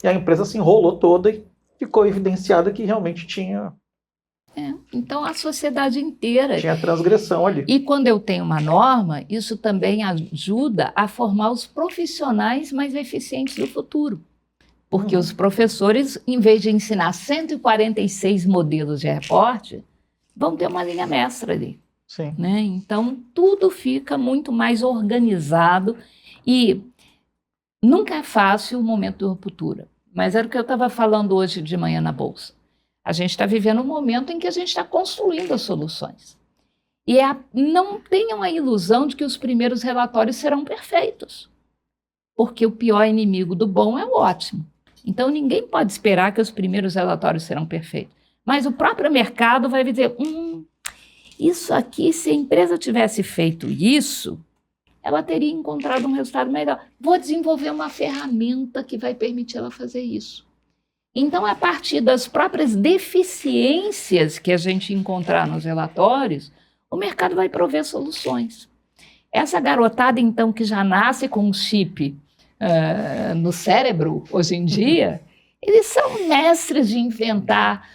E a empresa se enrolou toda e ficou evidenciada que realmente tinha Então, a sociedade inteira. Tinha transgressão ali. E quando eu tenho uma norma, isso também ajuda a formar os profissionais mais eficientes do futuro. Porque os professores, em vez de ensinar 146 modelos de reporte, vão ter uma linha mestra ali. Sim. Né? Então, tudo fica muito mais organizado e nunca é fácil o momento de ruptura. Mas era o que eu estava falando hoje de manhã na Bolsa. A gente está vivendo um momento em que a gente está construindo as soluções. E não tenham a ilusão de que os primeiros relatórios serão perfeitos. Porque o pior inimigo do bom é o ótimo. Então, ninguém pode esperar que os primeiros relatórios serão perfeitos. Mas o próprio mercado vai dizer, isso aqui, se a empresa tivesse feito isso, ela teria encontrado um resultado melhor. Vou desenvolver uma ferramenta que vai permitir ela fazer isso. Então, a partir das próprias deficiências que a gente encontrar nos relatórios, o mercado vai prover soluções. Essa garotada, então, que já nasce com um chip no cérebro, hoje em dia, eles são mestres de inventar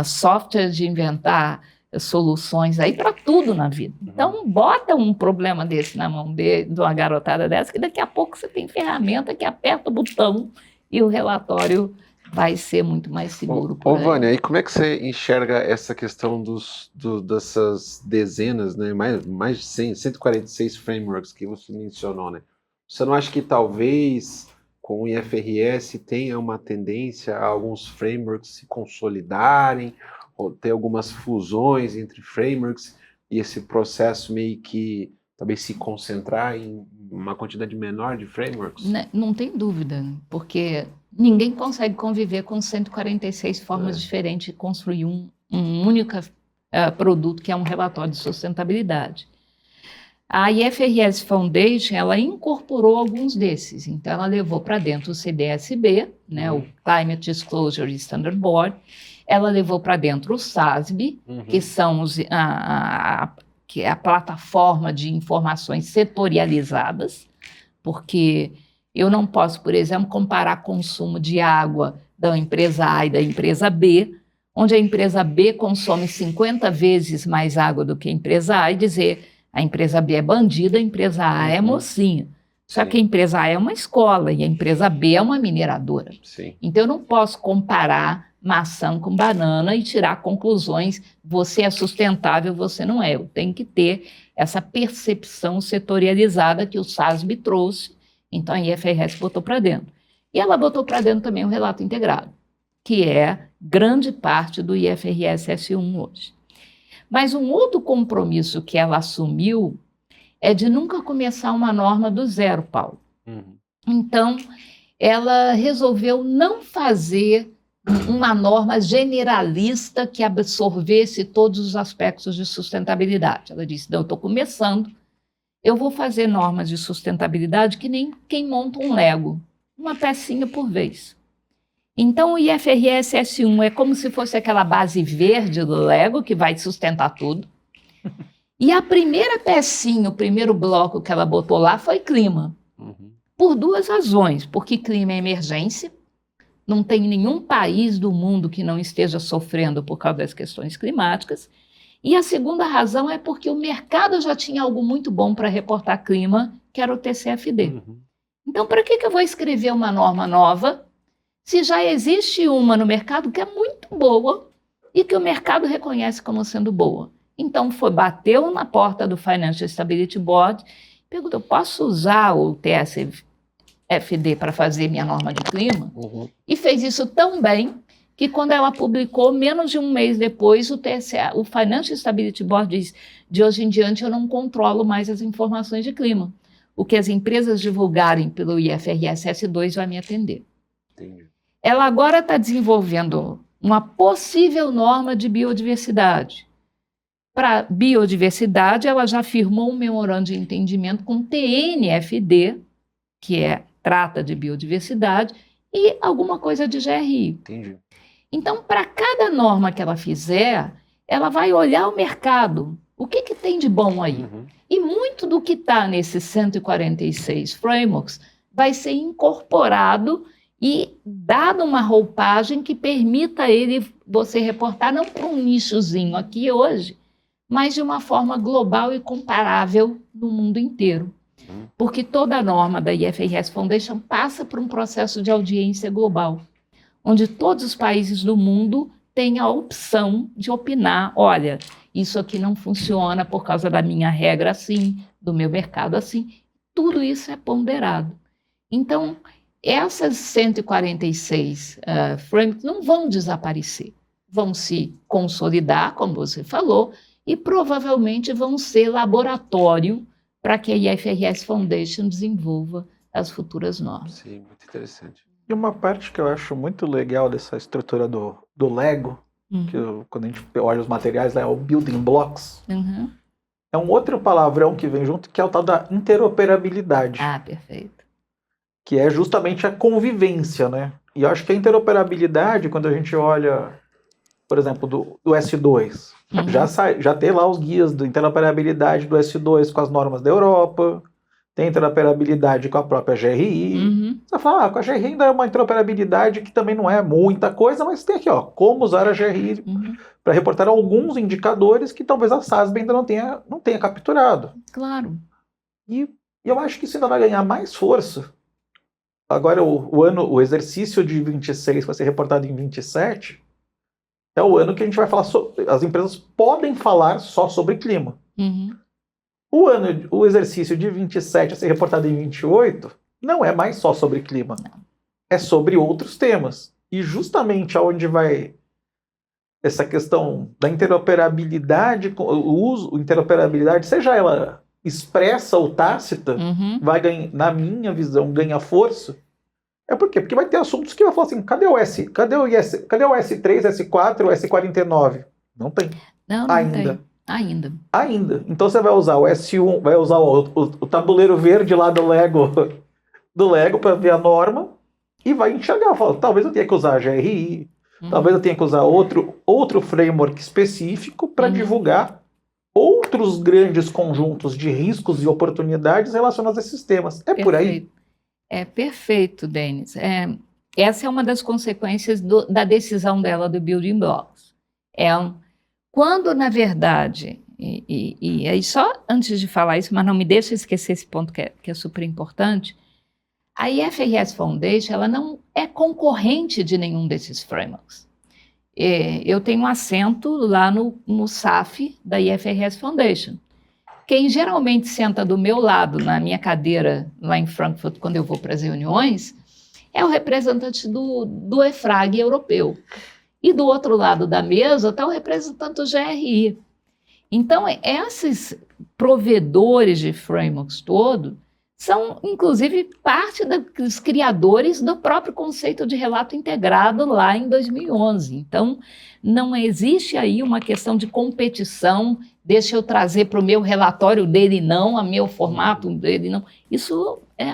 software, de inventar soluções aí para tudo na vida. Então, bota um problema desse na mão de uma garotada dessa, que daqui a pouco você tem ferramenta que aperta o botão e o relatório vai ser muito mais seguro. Vânia, e como é que você enxerga essa questão dessas dezenas, né, mais de 146 frameworks que você mencionou, né? Você não acha que talvez com o IFRS tenha uma tendência a alguns frameworks se consolidarem, ou ter algumas fusões entre frameworks e esse processo meio que talvez se concentrar em uma quantidade menor de frameworks? Não tem dúvida, porque ninguém consegue conviver com 146 formas diferentes de construir um único produto, que é um relatório de sustentabilidade. A IFRS Foundation, ela incorporou alguns desses. Então, ela levou para dentro o CDSB, né, o Climate Disclosure Standard Board. Ela levou para dentro o SASB, que são que é a plataforma de informações setorializadas, porque eu não posso, por exemplo, comparar consumo de água da empresa A e da empresa B, onde a empresa B consome 50 vezes mais água do que a empresa A, e dizer a empresa B é bandida, a empresa A é mocinha. Só que a empresa A é uma escola e a empresa B é uma mineradora. Sim. Então, eu não posso comparar maçã com banana e tirar conclusões, você é sustentável, você não é. Eu tenho que ter essa percepção setorializada que o SASB trouxe, então a IFRS botou para dentro. E ela botou para dentro também o relato integrado, que é grande parte do IFRS S1 hoje. Mas um outro compromisso que ela assumiu é de nunca começar uma norma do zero, Paulo. Então, ela resolveu não fazer uma norma generalista que absorvesse todos os aspectos de sustentabilidade. Ela disse, não, eu estou começando, eu vou fazer normas de sustentabilidade que nem quem monta um Lego, uma pecinha por vez. Então, o IFRS S1 é como se fosse aquela base verde do Lego que vai sustentar tudo. E a primeira pecinha, o primeiro bloco que ela botou lá foi clima. Por duas razões. Porque clima é emergência. Não tem nenhum país do mundo que não esteja sofrendo por causa das questões climáticas. E a segunda razão é porque o mercado já tinha algo muito bom para reportar clima, que era o TCFD. Então, para que eu vou escrever uma norma nova se já existe uma no mercado que é muito boa e que o mercado reconhece como sendo boa? Então, bateu na porta do Financial Stability Board, perguntou, posso usar o TCFD para fazer minha norma de clima? E fez isso tão bem que quando ela publicou, menos de um mês depois, o Financial Stability Board diz, de hoje em diante eu não controlo mais as informações de clima. O que as empresas divulgarem pelo IFRS S2 vai me atender. Entendi. Ela agora está desenvolvendo uma possível norma de biodiversidade. Para biodiversidade, ela já firmou um memorando de entendimento com o TNFD, que trata de biodiversidade, e alguma coisa de GRI. Entendi. Então, para cada norma que ela fizer, ela vai olhar o mercado O que tem de bom aí? Uhum. E muito do que está nesses 146 frameworks vai ser incorporado e dado uma roupagem que permita você reportar não para um nichozinho aqui hoje, mas de uma forma global e comparável no mundo inteiro. Porque toda a norma da IFRS Foundation passa por um processo de audiência global, onde todos os países do mundo têm a opção de opinar, olha, isso aqui não funciona por causa da minha regra assim, do meu mercado assim. Tudo isso é ponderado. Então, essas 146 frameworks não vão desaparecer, vão se consolidar, como você falou, e provavelmente vão ser laboratório para que a IFRS Foundation desenvolva as futuras normas. Sim, muito interessante. E uma parte que eu acho muito legal dessa estrutura do Lego, quando a gente olha os materiais, é o building blocks, é um outro palavrão que vem junto, que é o tal da interoperabilidade. Ah, perfeito. Que é justamente a convivência, né? E eu acho que a interoperabilidade, quando a gente olha, por exemplo, do S2, já tem lá os guias de interoperabilidade do S2 com as normas da Europa, tem interoperabilidade com a própria GRI. Você fala, com a GRI ainda é uma interoperabilidade que também não é muita coisa, mas tem aqui, ó, como usar a GRI para reportar alguns indicadores que talvez a SASB ainda não tenha capturado. Claro. E eu acho que isso ainda vai ganhar mais força. Agora, o exercício de 26 vai ser reportado em 27, é o ano que a gente vai falar as empresas podem falar só sobre clima. O exercício de 27 a ser reportado em 28 não é mais só sobre clima. Não. É sobre outros temas. E justamente aonde vai essa questão da interoperabilidade, interoperabilidade, seja ela expressa ou tácita, vai ganhar, na minha visão, ganha força. É por quê? Porque vai ter assuntos que vai falar assim, cadê o S3, S4, S49? Não tem. Não ainda. Tem. Ainda. Então você vai usar o S1, vai usar o tabuleiro verde lá do Lego para ver a norma e vai enxergar. Fala, talvez eu tenha que usar a GRI, talvez eu tenha que usar outro framework específico para divulgar outros grandes conjuntos de riscos e oportunidades relacionados a esses temas. É por aí. É perfeito, Denis. Essa é uma das consequências da decisão dela do Building Blocks. Quando, na verdade, e aí só antes de falar isso, mas não me deixa esquecer esse ponto que é super importante, a IFRS Foundation ela não é concorrente de nenhum desses frameworks. Eu tenho um assento lá no SAF da IFRS Foundation. Quem geralmente senta do meu lado, na minha cadeira lá em Frankfurt, quando eu vou para as reuniões, é o representante do EFRAG europeu. E do outro lado da mesa está o representante do GRI. Então, esses provedores de frameworks todo são, inclusive, parte dos criadores do próprio conceito de relato integrado lá em 2011. Então, não existe aí uma questão de competição, deixa eu trazer para o meu relatório dele não, a meu formato dele não. Isso é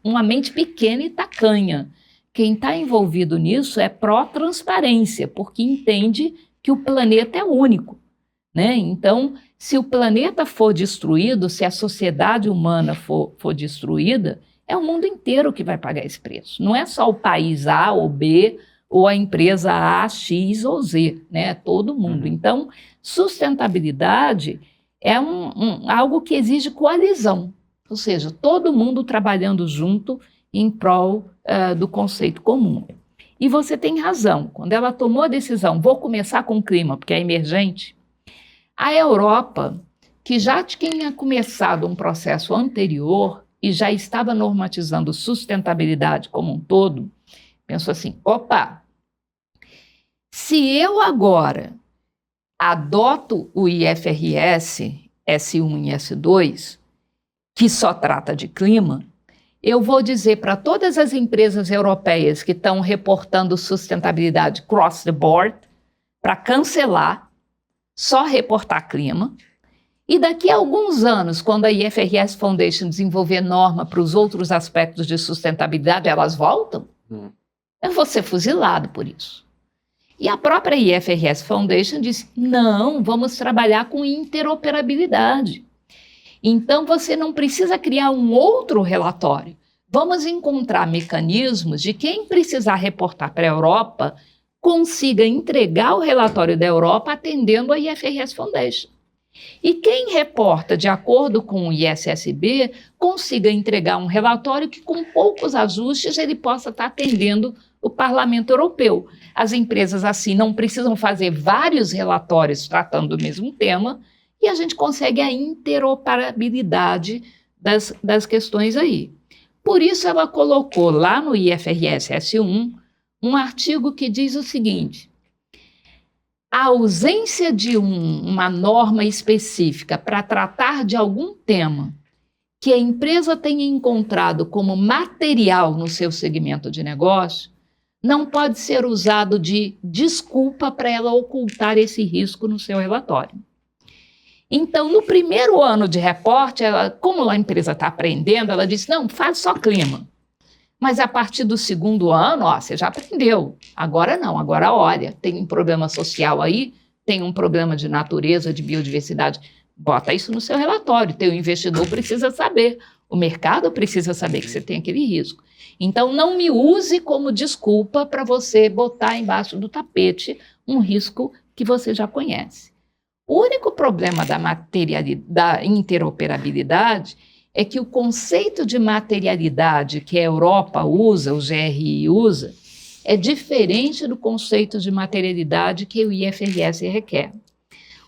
uma mente pequena e tacanha. Quem está envolvido nisso é pró-transparência, porque entende que o planeta é único, né? Então, se o planeta for destruído, se a sociedade humana for destruída, é o mundo inteiro que vai pagar esse preço. Não é só o país A ou B, ou a empresa A, X ou Z, né? É todo mundo. Então, sustentabilidade é algo que exige coalizão, ou seja, todo mundo trabalhando junto em prol do conceito comum. E você tem razão, quando ela tomou a decisão, vou começar com o clima, porque é emergente, a Europa, que já tinha começado um processo anterior e já estava normatizando sustentabilidade como um todo, pensou assim, opa, se eu agora adoto o IFRS S1 e S2, que só trata de clima, eu vou dizer para todas as empresas europeias que estão reportando sustentabilidade cross the board, para cancelar, só reportar clima, e daqui a alguns anos, quando a IFRS Foundation desenvolver norma para os outros aspectos de sustentabilidade, elas voltam, eu vou ser fuzilado por isso. E a própria IFRS Foundation disse, não, vamos trabalhar com interoperabilidade. Então, você não precisa criar um outro relatório. Vamos encontrar mecanismos de quem precisar reportar para a Europa consiga entregar o relatório da Europa atendendo a IFRS Foundation. E quem reporta de acordo com o ISSB consiga entregar um relatório que, com poucos ajustes, ele possa estar atendendo o Parlamento Europeu. As empresas, assim, não precisam fazer vários relatórios tratando do mesmo tema e a gente consegue a interoperabilidade das questões aí. Por isso, ela colocou lá no IFRS S1 um artigo que diz o seguinte: a ausência de uma norma específica para tratar de algum tema que a empresa tenha encontrado como material no seu segmento de negócio não pode ser usado de desculpa para ela ocultar esse risco no seu relatório. Então, no primeiro ano de reporte, como a empresa está aprendendo, ela disse, não, faz só clima. Mas a partir do segundo ano, você já aprendeu. Agora não, agora olha, tem um problema social aí, tem um problema de natureza, de biodiversidade. Bota isso no seu relatório, teu investidor precisa saber, o mercado precisa saber que você tem aquele risco. Então, não me use como desculpa para você botar embaixo do tapete um risco que você já conhece. O único problema da interoperabilidade é que o conceito de materialidade que a Europa usa, o GRI usa, é diferente do conceito de materialidade que o IFRS requer.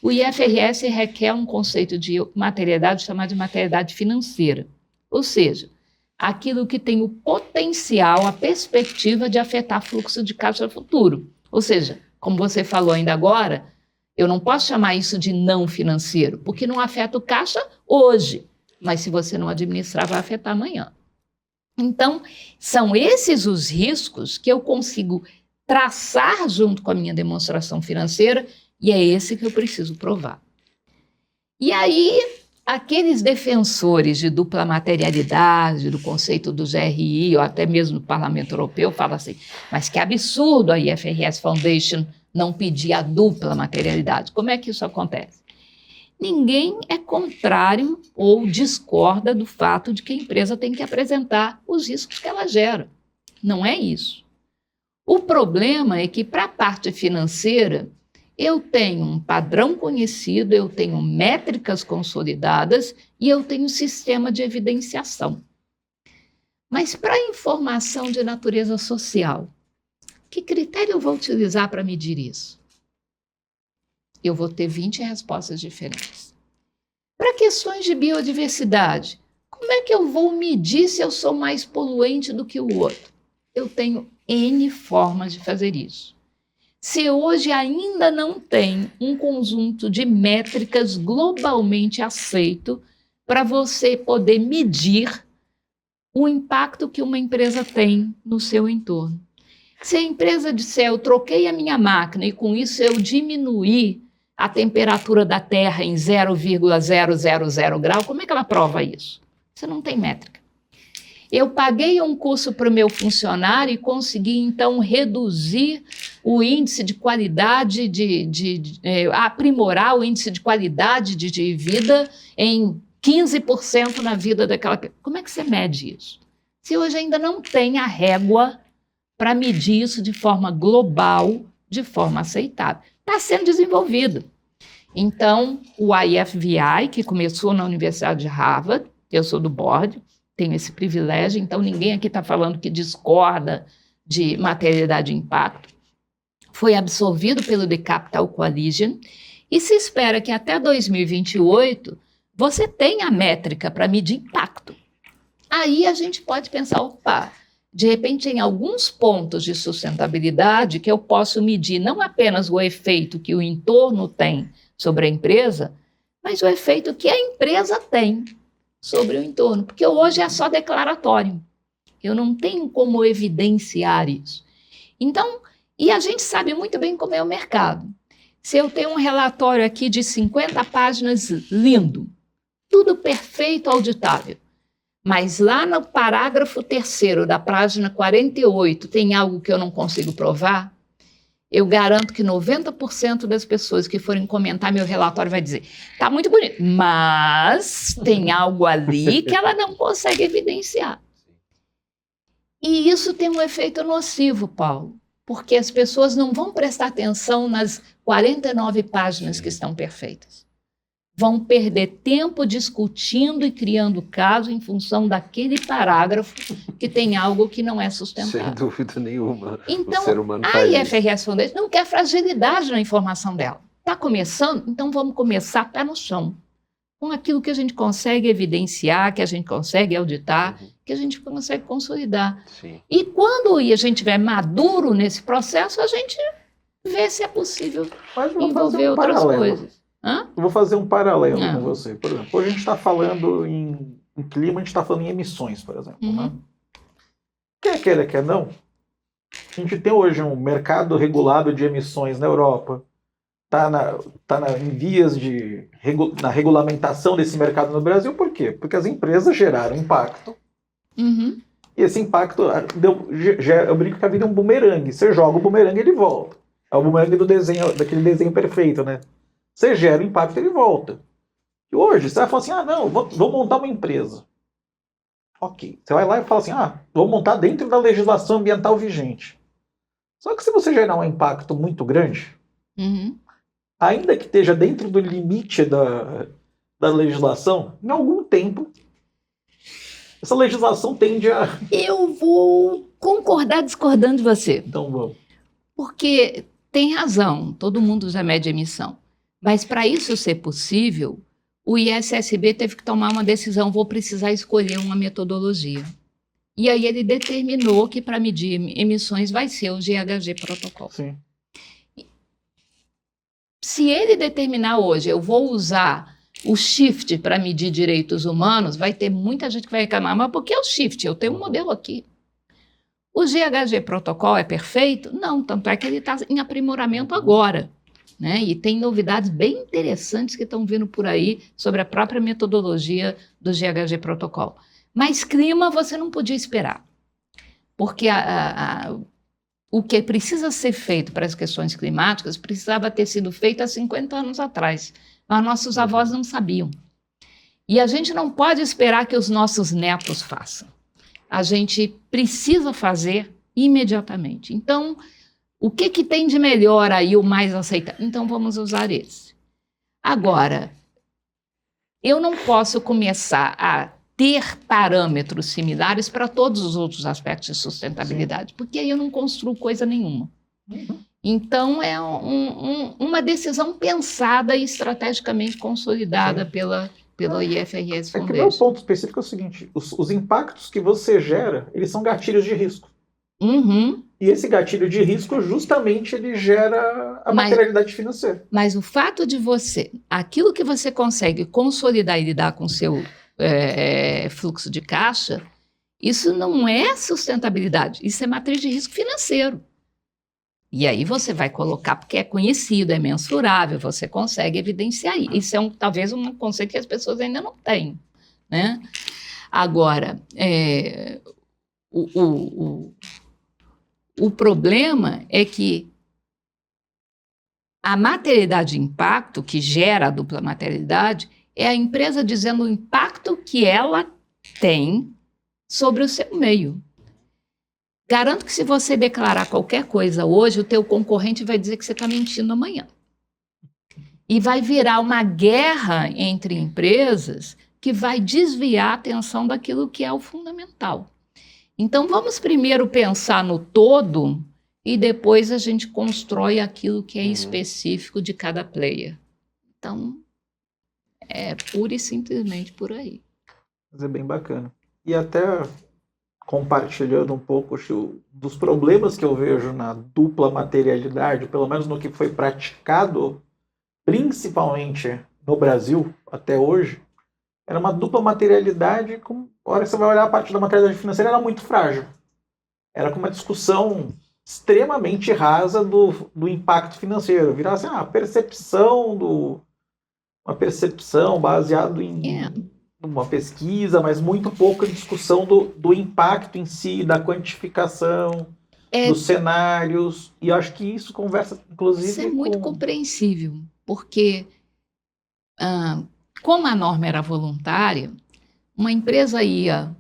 O IFRS requer um conceito de materialidade chamado de materialidade financeira, ou seja, aquilo que tem o potencial, a perspectiva de afetar fluxo de caixa futuro. Ou seja, como você falou ainda agora, eu não posso chamar isso de não financeiro, porque não afeta o caixa hoje, mas se você não administrar, vai afetar amanhã. Então, são esses os riscos que eu consigo traçar junto com a minha demonstração financeira, e é esse que eu preciso provar. E aí, aqueles defensores de dupla materialidade, do conceito do GRI, ou até mesmo do Parlamento Europeu, falam assim, mas que absurdo a IFRS Foundation não pedir a dupla materialidade. Como é que isso acontece? Ninguém é contrário ou discorda do fato de que a empresa tem que apresentar os riscos que ela gera. Não é isso. O problema é que, para a parte financeira, eu tenho um padrão conhecido, eu tenho métricas consolidadas e eu tenho um sistema de evidenciação. Mas para a informação de natureza social, que critério eu vou utilizar para medir isso? Eu vou ter 20 respostas diferentes. Para questões de biodiversidade, como é que eu vou medir se eu sou mais poluente do que o outro? Eu tenho N formas de fazer isso. Se hoje ainda não tem um conjunto de métricas globalmente aceito para você poder medir o impacto que uma empresa tem no seu entorno. Se a empresa disser, eu troquei a minha máquina e com isso eu diminuí a temperatura da Terra em 0,000 grau, como é que ela prova isso? Você não tem métrica. Eu paguei um curso para o meu funcionário e consegui, então, reduzir o índice de qualidade, aprimorar o índice de qualidade de vida em 15% na vida daquela pessoa. Como é que você mede isso? Se hoje ainda não tem a régua para medir isso de forma global, de forma aceitável. Está sendo desenvolvido. Então, o IFVI, que começou na Universidade de Harvard, eu sou do board, tenho esse privilégio, então ninguém aqui está falando que discorda de materialidade e impacto, foi absorvido pelo The Capital Coalition e se espera que até 2028 você tenha a métrica para medir impacto. Aí a gente pode pensar, opa, de repente em alguns pontos de sustentabilidade que eu posso medir não apenas o efeito que o entorno tem sobre a empresa, mas o efeito que a empresa tem sobre o entorno, porque hoje é só declaratório. Eu não tenho como evidenciar isso. Então, e a gente sabe muito bem como é o mercado. Se eu tenho um relatório aqui de 50 páginas lindo, tudo perfeito, auditável, mas lá no parágrafo 3º da página 48 tem algo que eu não consigo provar, eu garanto que 90% das pessoas que forem comentar meu relatório vai dizer, tá muito bonito, mas tem algo ali que ela não consegue evidenciar. E isso tem um efeito nocivo, Paulo, porque as pessoas não vão prestar atenção nas 49 páginas que estão perfeitas. Vão perder tempo discutindo e criando caso em função daquele parágrafo que tem algo que não é sustentável. Sem dúvida nenhuma. Então, o ser humano a faz IFRS Foundation não quer fragilidade na informação dela. Está começando? Então vamos começar pé no chão. Com aquilo que a gente consegue evidenciar, que a gente consegue auditar, que a gente consegue consolidar. Sim. E quando a gente estiver maduro nesse processo, a gente vê se é possível Mas eu vou envolver fazer um outras paralelo. coisas. Hã? Eu vou fazer um paralelo Ah. com você. Por exemplo, hoje a gente está falando em clima, a gente está falando em emissões, por exemplo. Uhum. Né? Quer queira, quer não, a gente tem hoje um mercado regulado de emissões na Europa, está em vias de na regulamentação desse mercado no Brasil. Por quê? Porque as empresas geraram impacto, Uhum. e esse impacto, eu brinco que a vida é um bumerangue. Você joga o bumerangue e ele volta. É o bumerangue daquele desenho perfeito, né? Você gera o impacto e ele volta. E hoje, você vai falar assim, não, vou montar uma empresa. Ok. Você vai lá e fala assim, vou montar dentro da legislação ambiental vigente. Só que se você gerar um impacto muito grande, Uhum. ainda que esteja dentro do limite da legislação, em algum tempo, essa legislação tende a... Eu vou concordar discordando de você. Então, vamos. Porque tem razão, todo mundo já mede emissão. Mas para isso ser possível, o ISSB teve que tomar uma decisão, vou precisar escolher uma metodologia. E aí ele determinou que para medir emissões vai ser o GHG Protocol. Sim. Se ele determinar hoje, eu vou usar o Shift para medir direitos humanos, vai ter muita gente que vai reclamar, mas por que o Shift? Eu tenho um modelo aqui. O GHG Protocol é perfeito? Não, tanto é que ele está em aprimoramento agora. Né? E tem novidades bem interessantes que estão vindo por aí sobre a própria metodologia do GHG Protocol. Mas clima você não podia esperar, porque o que precisa ser feito para as questões climáticas precisava ter sido feito há 50 anos atrás, mas nossos avós não sabiam. E a gente não pode esperar que os nossos netos façam. A gente precisa fazer imediatamente. Então, o que tem de melhor aí, o mais aceitável? Então, vamos usar esse. Agora, eu não posso começar a ter parâmetros similares para todos os outros aspectos de sustentabilidade, porque aí eu não construo coisa nenhuma. Então, é uma decisão pensada e estrategicamente consolidada pela IFRS É que o meu Foundation. ponto específico é o seguinte, os impactos que você gera, eles são gatilhos de risco. Uhum. E esse gatilho de risco, justamente, ele gera a materialidade financeira. Mas o fato de aquilo que você consegue consolidar e lidar com o seu fluxo de caixa, isso não é sustentabilidade, isso é matriz de risco financeiro. E aí você vai colocar, porque é conhecido, é mensurável, você consegue evidenciar. Isso é talvez um conceito que as pessoas ainda não têm. Né? Agora, o problema é que a materialidade de impacto, que gera a dupla materialidade, é a empresa dizendo o impacto que ela tem sobre o seu meio. Garanto que se você declarar qualquer coisa hoje, o teu concorrente vai dizer que você está mentindo amanhã. E vai virar uma guerra entre empresas que vai desviar a atenção daquilo que é o fundamental. Então, vamos primeiro pensar no todo e depois a gente constrói aquilo que é específico de cada player. Então, é pura e simplesmente por aí. Mas é bem bacana. E até compartilhando um pouco dos problemas que eu vejo na dupla materialidade, pelo menos no que foi praticado, principalmente no Brasil até hoje, era uma dupla materialidade, a hora que você vai olhar a parte da materialidade financeira, era muito frágil. Era com uma discussão extremamente rasa do impacto financeiro. Virava assim, uma percepção baseada em uma pesquisa, mas muito pouca discussão do impacto em si, da quantificação. dos cenários, e acho que isso conversa, inclusive, Isso é muito compreensível, porque como a norma era voluntária, uma empresa ia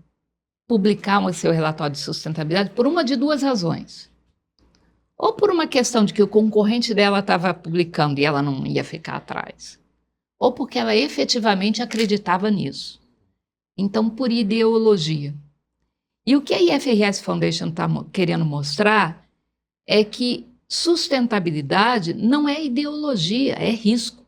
publicar o seu relatório de sustentabilidade por uma de duas razões. Ou por uma questão de que o concorrente dela estava publicando e ela não ia ficar atrás. Ou porque ela efetivamente acreditava nisso. Então, por ideologia. E o que a IFRS Foundation está querendo mostrar é que sustentabilidade não é ideologia, é risco.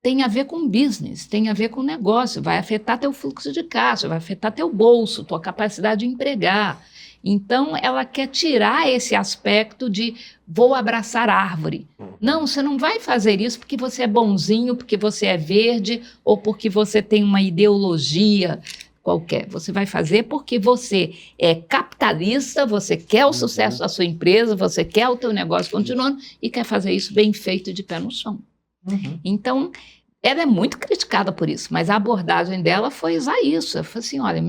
Tem a ver com business, tem a ver com negócio, vai afetar teu fluxo de caixa, vai afetar teu bolso, tua capacidade de empregar. Então, ela quer tirar esse aspecto de vou abraçar árvore. Não, você não vai fazer isso porque você é bonzinho, porque você é verde ou porque você tem uma ideologia qualquer. Você vai fazer porque você é capitalista, você quer o sucesso da sua empresa, você quer o teu negócio continuando e quer fazer isso bem feito de pé no chão. Então, ela é muito criticada por isso, mas a abordagem dela foi usar isso. Ela falou assim, olha,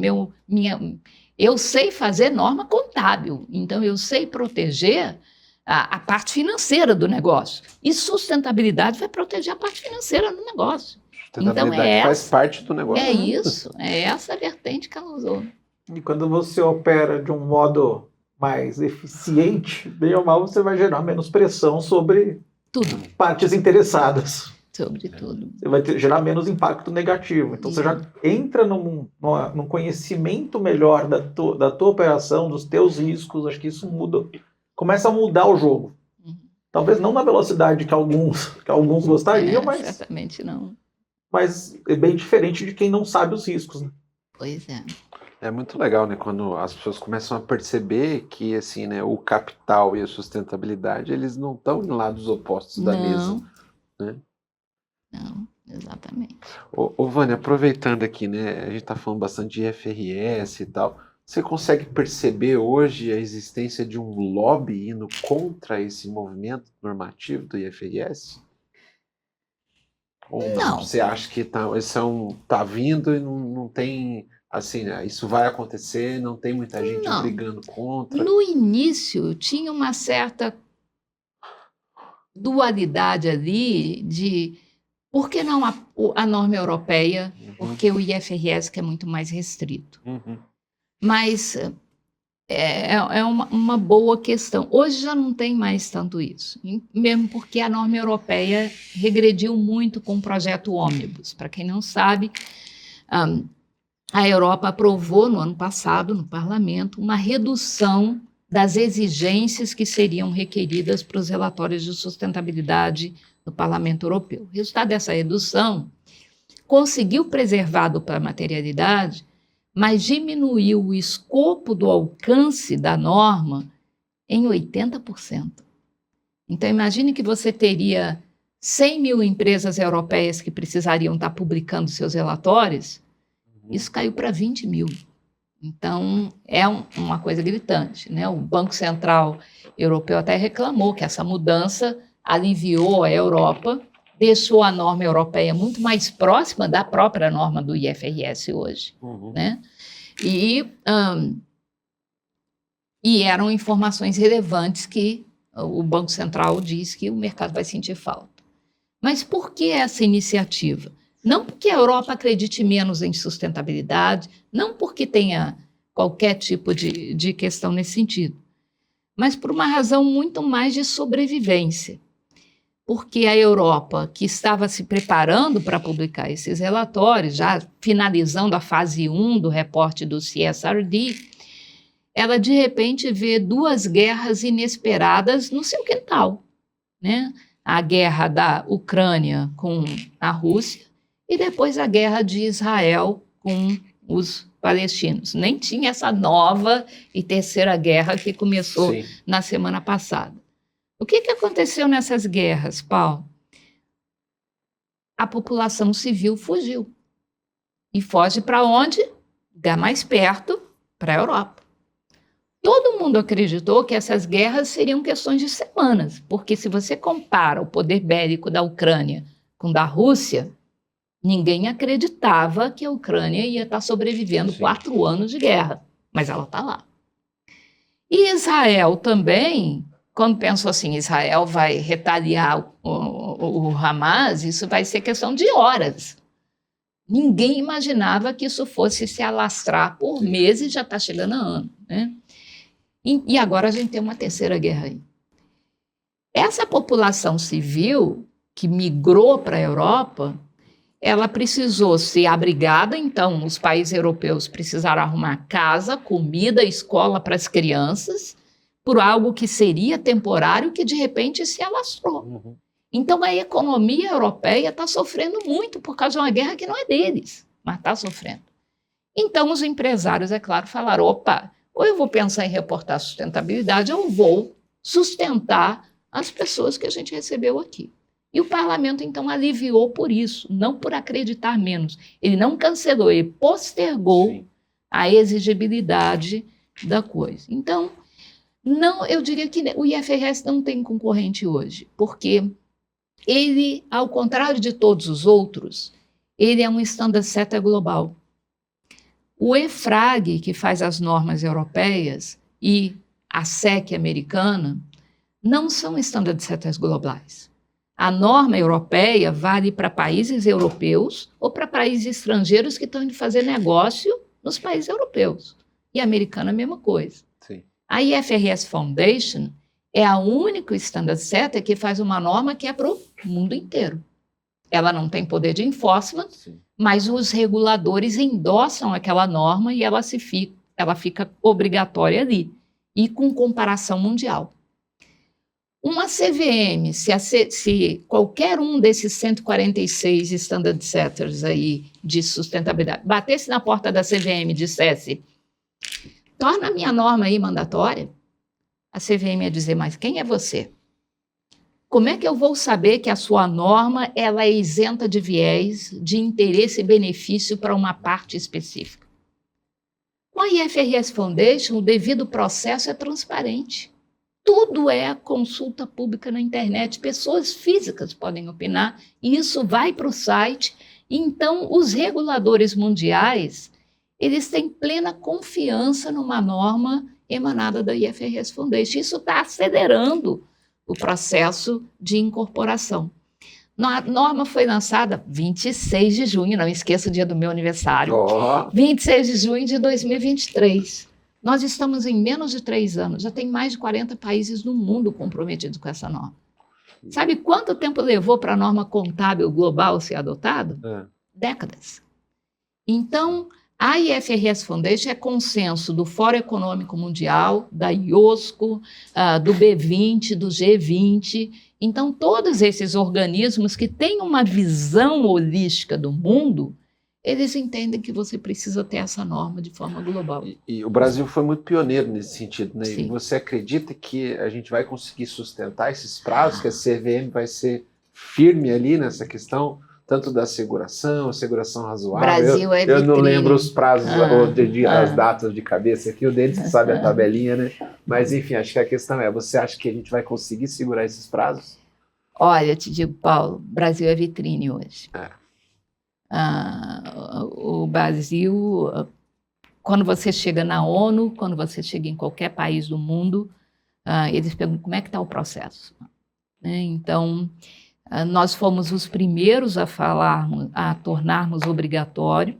eu sei fazer norma contábil, então eu sei proteger a parte financeira do negócio. E sustentabilidade vai proteger a parte financeira do negócio. Então faz parte do negócio. É isso, é essa a vertente que ela usou. E quando você opera de um modo mais eficiente, bem ou mal, você vai gerar menos pressão sobre tudo, partes interessadas. Sobre tudo. Você vai gerar menos impacto negativo. Então, você já entra num conhecimento melhor da tua operação, dos teus riscos. Acho que isso começa a mudar o jogo. Talvez não na velocidade que alguns gostariam, mas... Certamente não. Mas é bem diferente de quem não sabe os riscos, né? Pois é. É muito legal, né, quando as pessoas começam a perceber que, assim, né, o capital e a sustentabilidade, eles não estão em lados opostos da mesa, né? Não, exatamente. Ô, Vânia, aproveitando aqui, né, a gente está falando bastante de IFRS e tal, você consegue perceber hoje a existência de um lobby indo contra esse movimento normativo do IFRS? Ou não? Você acha que tá vindo e não tem... Assim, né, isso vai acontecer, não tem muita gente brigando contra. No início, tinha uma certa dualidade ali de por que não a norma europeia, porque o IFRS que é muito mais restrito. Mas é uma boa questão. Hoje já não tem mais tanto isso, mesmo porque a norma europeia regrediu muito com o projeto Ônibus. Para quem não sabe... a Europa aprovou no ano passado, no parlamento, uma redução das exigências que seriam requeridas para os relatórios de sustentabilidade no Parlamento Europeu. O resultado dessa redução conseguiu preservar a dupla materialidade, mas diminuiu o escopo do alcance da norma em 80%. Então, imagine que você teria 100 mil empresas europeias que precisariam estar publicando seus relatórios. Isso caiu para 20 mil. Então, é uma coisa gritante, né? O Banco Central Europeu até reclamou que essa mudança aliviou a Europa, deixou a norma europeia muito mais próxima da própria norma do IFRS hoje. Né? E eram informações relevantes que o Banco Central diz que o mercado vai sentir falta. Mas por que essa iniciativa? Não porque a Europa acredite menos em sustentabilidade, não porque tenha qualquer tipo de questão nesse sentido, mas por uma razão muito mais de sobrevivência. Porque a Europa, que estava se preparando para publicar esses relatórios, já finalizando a fase 1 do reporte do CSRD, ela de repente vê duas guerras inesperadas no seu quintal, né? A guerra da Ucrânia com a Rússia, e depois a guerra de Israel com os palestinos. Nem tinha essa nova e terceira guerra que começou na semana passada. O que aconteceu nessas guerras, Paulo? A população civil fugiu. E foge para onde? Mais perto, para a Europa. Todo mundo acreditou que essas guerras seriam questões de semanas, porque se você compara o poder bélico da Ucrânia com o da Rússia, ninguém acreditava que a Ucrânia ia estar sobrevivendo 4 anos de guerra, mas ela está lá. E Israel também, quando pensou assim, Israel vai retaliar o Hamas, isso vai ser questão de horas. Ninguém imaginava que isso fosse se alastrar por meses, já está chegando a ano, né? E agora a gente tem uma terceira guerra aí. Essa população civil que migrou para a Europa, ela precisou ser abrigada, então os países europeus precisaram arrumar casa, comida, escola para as crianças, por algo que seria temporário, que de repente se alastrou. Uhum. Então a economia europeia está sofrendo muito por causa de uma guerra que não é deles, mas está sofrendo. Então os empresários, é claro, falaram, opa, ou eu vou pensar em reportar sustentabilidade, ou eu vou sustentar as pessoas que a gente recebeu aqui. E o parlamento, então, aliviou por isso, não por acreditar menos. Ele não cancelou, ele postergou Sim. a exigibilidade da coisa. Então, não, eu diria que o IFRS não tem concorrente hoje, porque ele, ao contrário de todos os outros, ele é um standard setter global. O EFRAG, que faz as normas europeias, e a SEC americana, não são standard setters globais. A norma europeia vale para países europeus ou para países estrangeiros que estão indo fazer negócio nos países europeus. E a americana, a mesma coisa. Sim. A IFRS Foundation é a única standard setter que faz uma norma que é para o mundo inteiro. Ela não tem poder de enforcement, Sim. mas os reguladores endossam aquela norma e ela fica obrigatória ali, e com comparação mundial. Uma CVM, se qualquer um desses 146 standard setters aí de sustentabilidade batesse na porta da CVM e dissesse, torna a minha norma aí mandatória, a CVM ia dizer, mas quem é você? Como é que eu vou saber que a sua norma ela é isenta de viés, de interesse e benefício para uma parte específica? Com a IFRS Foundation, o devido processo é transparente. Tudo é consulta pública na internet, pessoas físicas podem opinar, e isso vai para o site. Então, os reguladores mundiais, eles têm plena confiança numa norma emanada da IFRS Foundation. Isso está acelerando o processo de incorporação. A norma foi lançada 26 de junho, não esqueça o dia do meu aniversário, 26 de junho de 2023. Nós estamos em menos de 3 anos, já tem mais de 40 países no mundo comprometidos com essa norma. Sabe quanto tempo levou para a norma contábil global ser adotada? Décadas. Então, a IFRS Foundation é consenso do Fórum Econômico Mundial, da IOSCO, do B20, do G20. Então, todos esses organismos que têm uma visão holística do mundo, eles entendem que você precisa ter essa norma de forma global. E o Brasil foi muito pioneiro nesse sentido, né? Sim. E você acredita que a gente vai conseguir sustentar esses prazos, que a CVM vai ser firme ali nessa questão, tanto da asseguração razoável? Brasil é eu não vitrine. lembro os prazos, as datas de cabeça aqui, o deles sabe a tabelinha, né? Mas enfim, acho que a questão é, você acha que a gente vai conseguir segurar esses prazos? Olha, te digo, Paulo, Brasil é vitrine hoje. O Brasil, quando você chega na ONU, quando você chega em qualquer país do mundo, eles perguntam como é que está o processo. Né? Então, nós fomos os primeiros a tornarmos obrigatório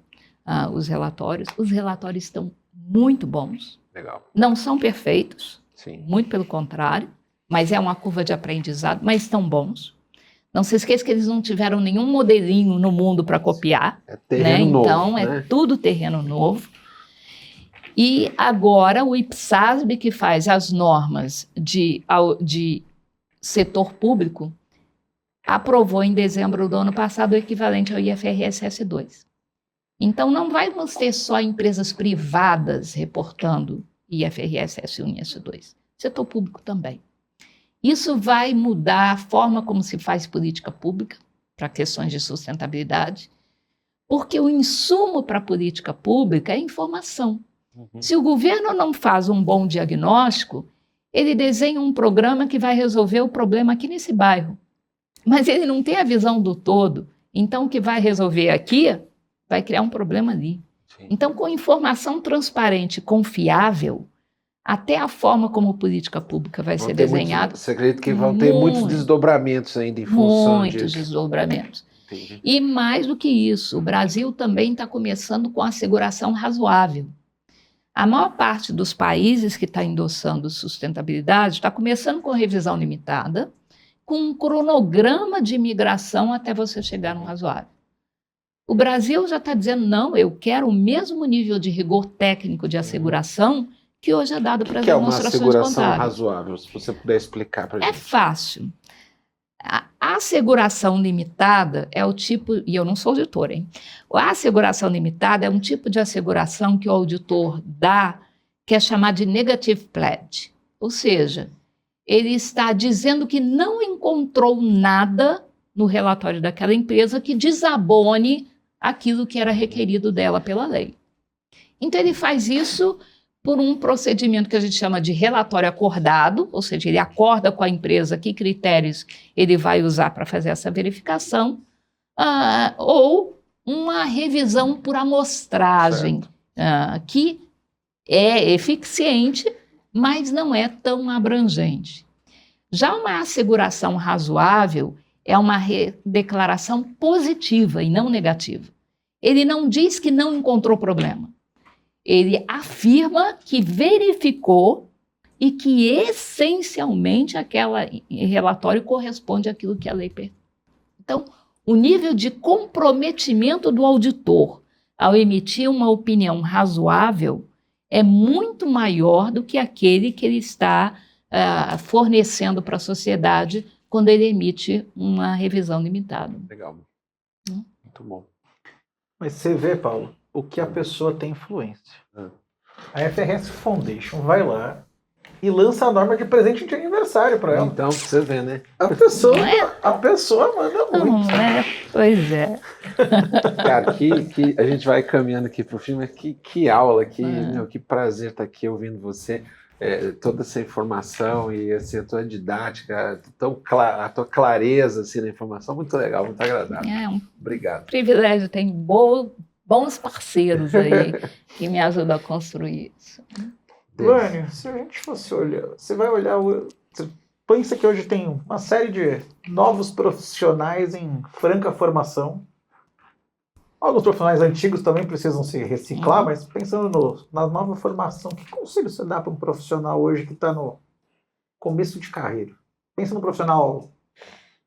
os relatórios. Os relatórios estão muito bons. Legal. Não são perfeitos, Sim. muito pelo contrário, mas é uma curva de aprendizado, mas estão bons. Não se esqueça que eles não tiveram nenhum modelinho no mundo para copiar. É terreno né? novo. Então, é tudo terreno novo. E agora o IPSASB, que faz as normas de setor público, aprovou em dezembro do ano passado o equivalente ao IFRS S2. Então, não vamos ter só empresas privadas reportando IFRS S1 e S2. Setor público também. Isso vai mudar a forma como se faz política pública para questões de sustentabilidade, porque o insumo para a política pública é informação. Se o governo não faz um bom diagnóstico, ele desenha um programa que vai resolver o problema aqui nesse bairro, mas ele não tem a visão do todo. Então, o que vai resolver aqui vai criar um problema ali. Sim. Então, com informação transparente e confiável, até a forma como a política pública vai ser desenhada. Você acredita que vão ter muitos desdobramentos ainda em função disso? Muitos desdobramentos. Entendi. E mais do que isso, o Brasil também está começando com asseguração razoável. A maior parte dos países que está endossando sustentabilidade está começando com revisão limitada, com um cronograma de migração até você chegar no razoável. O Brasil já está dizendo, não, eu quero o mesmo nível de rigor técnico de asseguração que hoje é dado para as demonstrações contábeis. O que é uma asseguração razoável? Se você puder explicar para a gente. É fácil. A asseguração limitada é o tipo, e eu não sou auditor, hein? A asseguração limitada é um tipo de asseguração que o auditor dá, que é chamado de negative pledge. Ou seja, ele está dizendo que não encontrou nada no relatório daquela empresa que desabone aquilo que era requerido dela pela lei. Então, ele faz isso por um procedimento que a gente chama de relatório acordado, ou seja, ele acorda com a empresa que critérios ele vai usar para fazer essa verificação, ou uma revisão por amostragem, que é eficiente, mas não é tão abrangente. Já uma asseguração razoável é uma declaração positiva e não negativa. Ele não diz que não encontrou problema. Ele afirma que verificou e que essencialmente aquele relatório corresponde àquilo que a lei permite. Então, o nível de comprometimento do auditor ao emitir uma opinião razoável é muito maior do que aquele que ele está fornecendo para a sociedade quando ele emite uma revisão limitada. Legal. Muito bom. Mas você vê, Paulo, o que a pessoa tem influência. A FRS Foundation vai lá e lança a norma de presente de aniversário para ela. Então, pra você ver, né? A pessoa manda muito. Não é? Pois é. Cara, a gente vai caminhando aqui pro filme, que aula, que prazer estar aqui ouvindo você. Toda essa informação e assim, a tua didática, a tua clareza assim, na informação, muito legal, muito agradável. Obrigado. Privilégio, tem bons parceiros aí que me ajudam a construir isso. Vânia, se a gente fosse olhar, você vai olhar, você pensa que hoje tem uma série de novos profissionais em franca formação. Alguns profissionais antigos também precisam se reciclar, mas pensando na nova formação, que conselho você dá para um profissional hoje que está no começo de carreira? Pensa no profissional,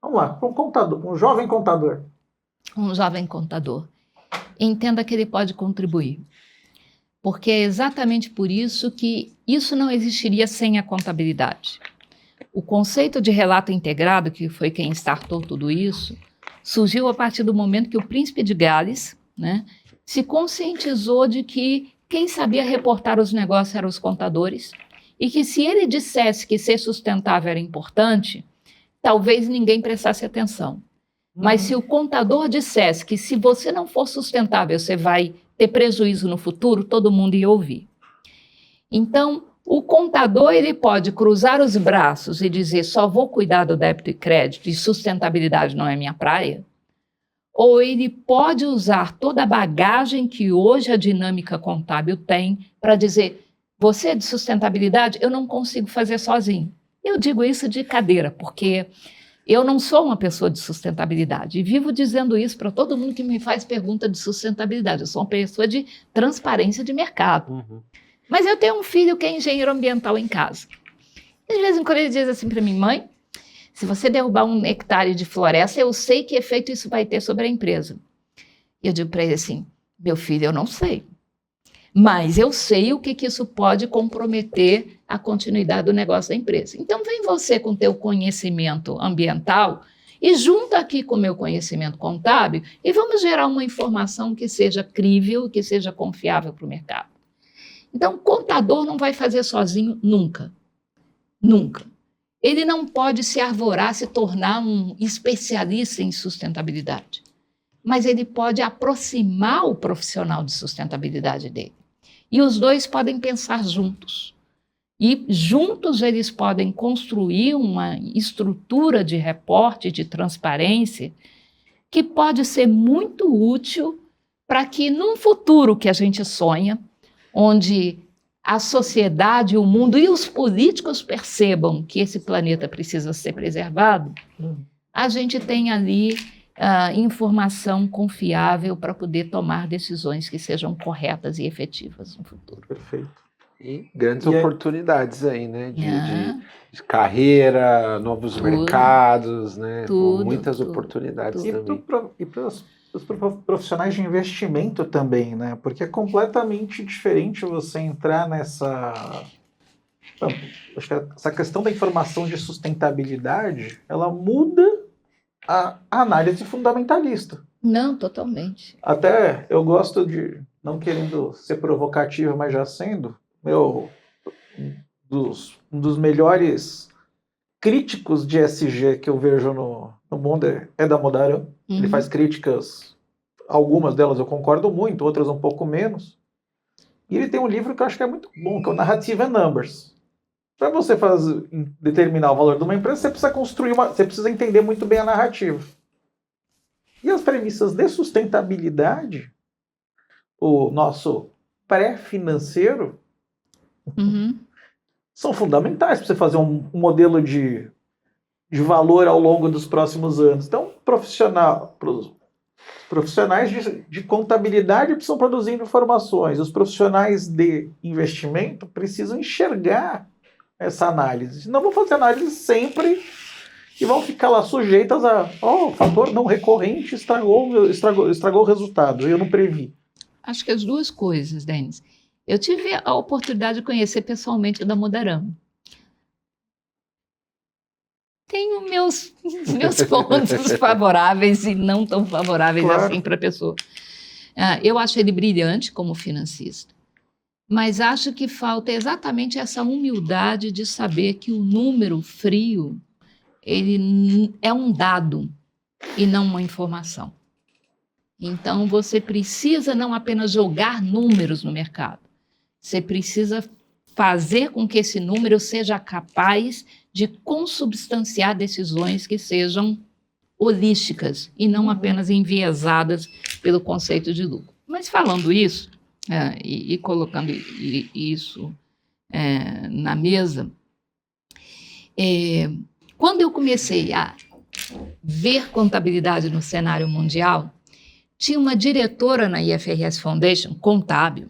vamos lá, para um contador, um jovem contador. Um jovem contador. Entenda que ele pode contribuir. Porque é exatamente por isso que isso não existiria sem a contabilidade. O conceito de relato integrado, que foi quem startou tudo isso, surgiu a partir do momento que o príncipe de Gales, né, se conscientizou de que quem sabia reportar os negócios eram os contadores e que se ele dissesse que ser sustentável era importante, talvez ninguém prestasse atenção. Mas se o contador dissesse que se você não for sustentável, você vai ter prejuízo no futuro, todo mundo ia ouvir. Então, o contador ele pode cruzar os braços e dizer só vou cuidar do débito e crédito e sustentabilidade não é minha praia, ou ele pode usar toda a bagagem que hoje a dinâmica contábil tem para dizer você é de sustentabilidade, eu não consigo fazer sozinho. Eu digo isso de cadeira, porque eu não sou uma pessoa de sustentabilidade e vivo dizendo isso para todo mundo que me faz pergunta de sustentabilidade. Eu sou uma pessoa de transparência de mercado. Mas eu tenho um filho que é engenheiro ambiental em casa. E de vez em quando ele diz assim para mim, mãe, se você derrubar 1 hectare de floresta, eu sei que efeito isso vai ter sobre a empresa. E eu digo para ele assim, meu filho, eu não sei. Mas eu sei o que isso pode comprometer a continuidade do negócio da empresa. Então, vem você com o teu conhecimento ambiental e junta aqui com o meu conhecimento contábil e vamos gerar uma informação que seja crível, que seja confiável para o mercado. Então, o contador não vai fazer sozinho nunca. Nunca. Ele não pode se arvorar, se tornar um especialista em sustentabilidade. Mas ele pode aproximar o profissional de sustentabilidade dele. E os dois podem pensar juntos. E juntos eles podem construir uma estrutura de reporte, de transparência, que pode ser muito útil para que, num futuro que a gente sonha, onde a sociedade, o mundo e os políticos percebam que esse planeta precisa ser preservado, a gente tem ali informação confiável para poder tomar decisões que sejam corretas e efetivas no futuro. Perfeito. E grandes oportunidades aí, né? De carreira, novos mercados, né? Muitas oportunidades também. E para os profissionais de investimento também, né? Porque é completamente diferente você entrar nessa... Acho que essa questão da informação de sustentabilidade, ela muda a análise fundamentalista. Não, totalmente. Até eu gosto de, não querendo ser provocativo, mas já sendo, um dos melhores críticos de ESG que eu vejo no mundo é da Modaran. Ele faz críticas, algumas delas eu concordo muito, outras um pouco menos. E ele tem um livro que eu acho que é muito bom, que é o Narrative and Numbers. Para você determinar o valor de uma empresa, você precisa você precisa entender muito bem a narrativa. E as premissas de sustentabilidade, o nosso pré-financeiro, são fundamentais para você fazer um modelo de valor ao longo dos próximos anos. Então, profissionais de contabilidade precisam produzir informações. Os profissionais de investimento precisam enxergar essa análise. Não vão fazer análise sempre e vão ficar lá sujeitas a o fator não recorrente estragou o resultado, eu não previ. Acho que as duas coisas, Denis. Eu tive a oportunidade de conhecer pessoalmente a da Modaran. Tenho meus pontos favoráveis e não tão favoráveis assim para a pessoa. Eu acho ele brilhante como financista, mas acho que falta exatamente essa humildade de saber que o número frio ele é um dado e não uma informação. Então, você precisa não apenas jogar números no mercado, você precisa fazer com que esse número seja capaz de consubstanciar decisões que sejam holísticas e não apenas enviesadas pelo conceito de lucro. Mas falando isso, e colocando isso na mesa, quando eu comecei a ver contabilidade no cenário mundial, tinha uma diretora na IFRS Foundation, contábil,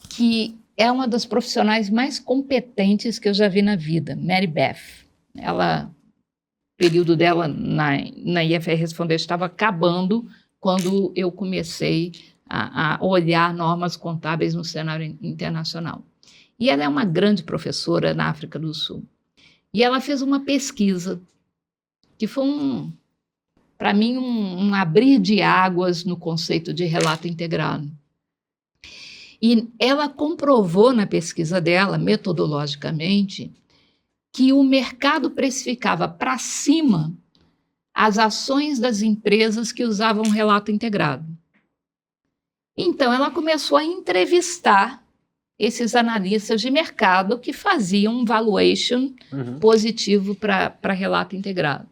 que é uma das profissionais mais competentes que eu já vi na vida, Mary Beth. O período dela na IFRS Foundation estava acabando quando eu comecei a olhar normas contábeis no cenário internacional. E ela é uma grande professora na África do Sul. E ela fez uma pesquisa que foi, para mim, um abrir de águas no conceito de relato integrado. E ela comprovou na pesquisa dela, metodologicamente, que o mercado precificava para cima as ações das empresas que usavam relato integrado. Então, ela começou a entrevistar esses analistas de mercado que faziam um valuation positivo para relato integrado.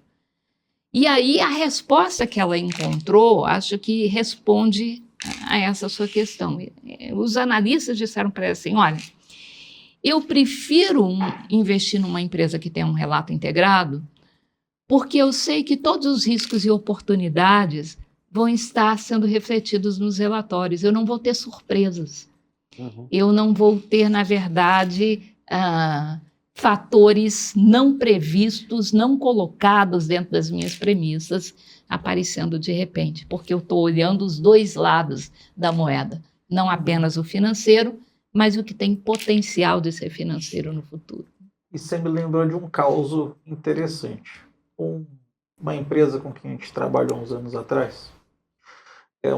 E aí, a resposta que ela encontrou, acho que responde a essa sua questão. Os analistas disseram para ela assim, olha, eu prefiro investir numa empresa que tem um relato integrado porque eu sei que todos os riscos e oportunidades vão estar sendo refletidos nos relatórios. Eu não vou ter surpresas. Eu não vou ter, na verdade, fatores não previstos, não colocados dentro das minhas premissas, aparecendo de repente, porque eu estou olhando os dois lados da moeda, não apenas o financeiro, mas o que tem potencial de ser financeiro no futuro. E você me lembrou de um caso interessante. Uma empresa com quem a gente trabalhou uns anos atrás, é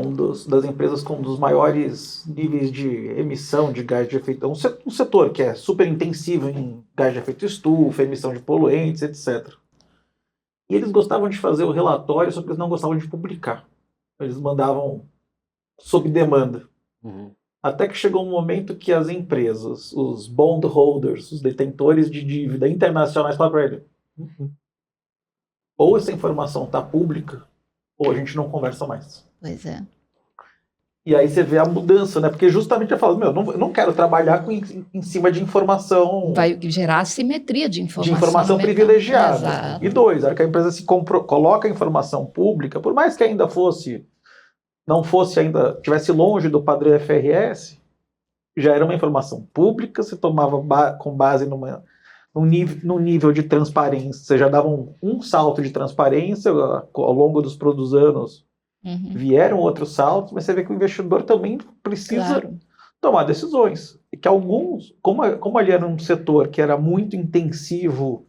das empresas com um dos maiores níveis de emissão de gás de efeito, um setor que é super intensivo em gás de efeito estufa, emissão de poluentes, etc. E eles gostavam de fazer o relatório, só que eles não gostavam de publicar. Eles mandavam sob demanda. Até que chegou um momento que as empresas, os bondholders, os detentores de dívida internacionais, falaram para ele, ou essa informação está pública, ou a gente não conversa mais. Pois é. E aí você vê a mudança, né? Porque justamente eu falo, eu não quero trabalhar em cima de informação... Vai gerar assimetria de informação. De informação no mercado. privilegiada. Exato. E dois, a hora que a empresa coloca a informação pública, por mais que ainda tivesse longe do padrão FRS, já era uma informação pública, você tomava com base num nível de transparência, você já dava um salto de transparência ao longo dos anos. Vieram outros saltos, mas você vê que o investidor também precisa tomar decisões. E que alguns, como ali era um setor que era muito intensivo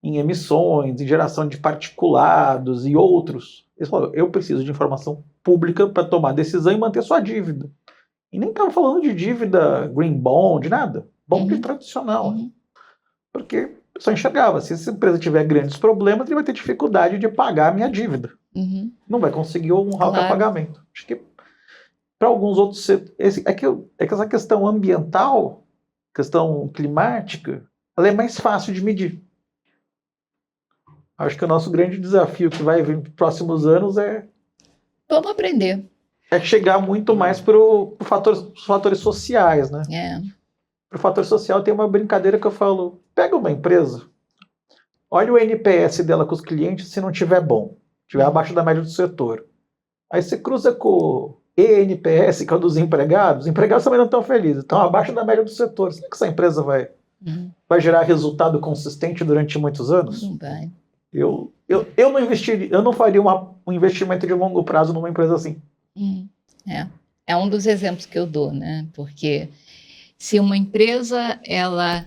em emissões, em geração de particulados e outros, eles falaram, eu preciso de informação pública para tomar decisão e manter sua dívida. E nem estava falando de dívida green bond, nada. Bond tradicional. Porque eu só enxergava, se essa empresa tiver grandes problemas, ele vai ter dificuldade de pagar a minha dívida. Não vai conseguir honrar o pagamento. Acho que para alguns outros setores, é que essa questão ambiental, questão climática, ela é mais fácil de medir. Acho que o nosso grande desafio que vai vir nos próximos anos Vamos aprender. É chegar muito mais para os fatores sociais, né? Para o fator social tem uma brincadeira que eu falo, pega uma empresa, olha o NPS dela com os clientes se não tiver bom, tiver abaixo da média do setor. Aí você cruza com o ENPS, que é o dos empregados, os empregados também não estão felizes, estão abaixo da média do setor. Será que essa empresa vai gerar resultado consistente durante muitos anos? Não vai. Eu não investiria, eu não faria um investimento de longo prazo numa empresa assim. É um dos exemplos que eu dou, né? Porque se uma empresa ela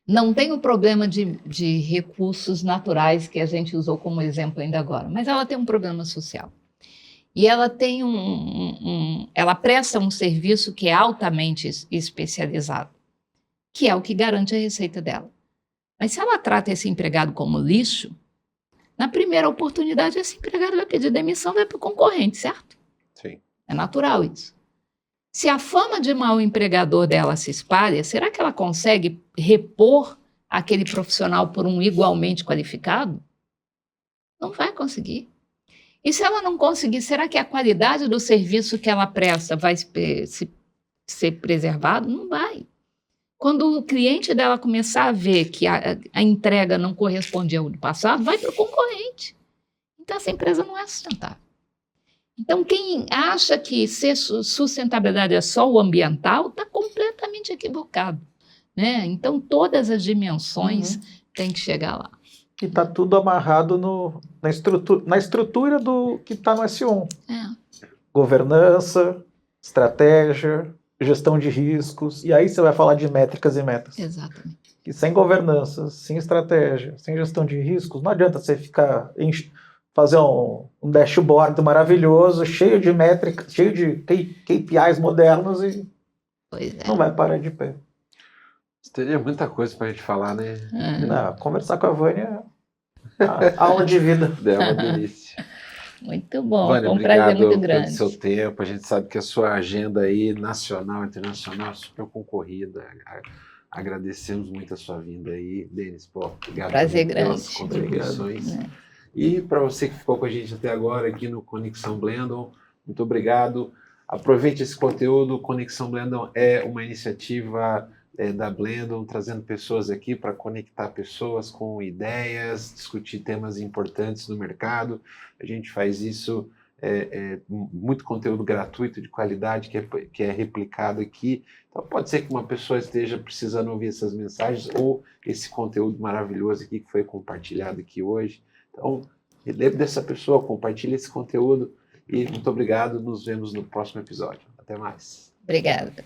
não tem o problema de recursos naturais que a gente usou como exemplo ainda agora, mas ela tem um problema social. E ela tem ela presta um serviço que é altamente especializado, que é o que garante a receita dela. Mas se ela trata esse empregado como lixo, na primeira oportunidade esse empregado vai pedir demissão, vai para o concorrente, certo? Sim. É natural isso. Se a fama de mau empregador dela se espalha, será que ela consegue repor aquele profissional por um igualmente qualificado? Não vai conseguir. E se ela não conseguir, será que a qualidade do serviço que ela presta vai ser preservado? Não vai. Quando o cliente dela começar a ver que a entrega não correspondia ao do passado, vai para o concorrente. Então, essa empresa não é sustentável. Então, quem acha que sustentabilidade é só o ambiental, está completamente equivocado. Né? Então, todas as dimensões têm que chegar lá. E está tudo amarrado na estrutura do que está no S1. Governança, estratégia, gestão de riscos. E aí você vai falar de métricas e metas. Exatamente. E sem governança, sem estratégia, sem gestão de riscos, não adianta você fazer um dashboard maravilhoso, cheio de métricas, cheio de KPIs modernos e não vai parar de pé. Teria muita coisa para a gente falar, né? Não, conversar com a Vânia é aula de vida. É uma delícia. Muito bom, Vânia, foi um prazer muito grande. Pelo seu tempo, a gente sabe que a sua agenda aí, nacional, internacional, é super concorrida. Agradecemos muito a sua vinda aí. Denis, obrigado pelas contribuições. E para você que ficou com a gente até agora aqui no Conexão Blendon, muito obrigado. Aproveite esse conteúdo. Conexão Blendon é uma iniciativa da Blendon, trazendo pessoas aqui para conectar pessoas com ideias, discutir temas importantes no mercado. A gente faz isso, muito conteúdo gratuito, de qualidade, que é replicado aqui. Então pode ser que uma pessoa esteja precisando ouvir essas mensagens ou esse conteúdo maravilhoso aqui que foi compartilhado aqui hoje. Então, lembre dessa pessoa, compartilhe esse conteúdo e muito obrigado. Nos vemos no próximo episódio. Até mais. Obrigada.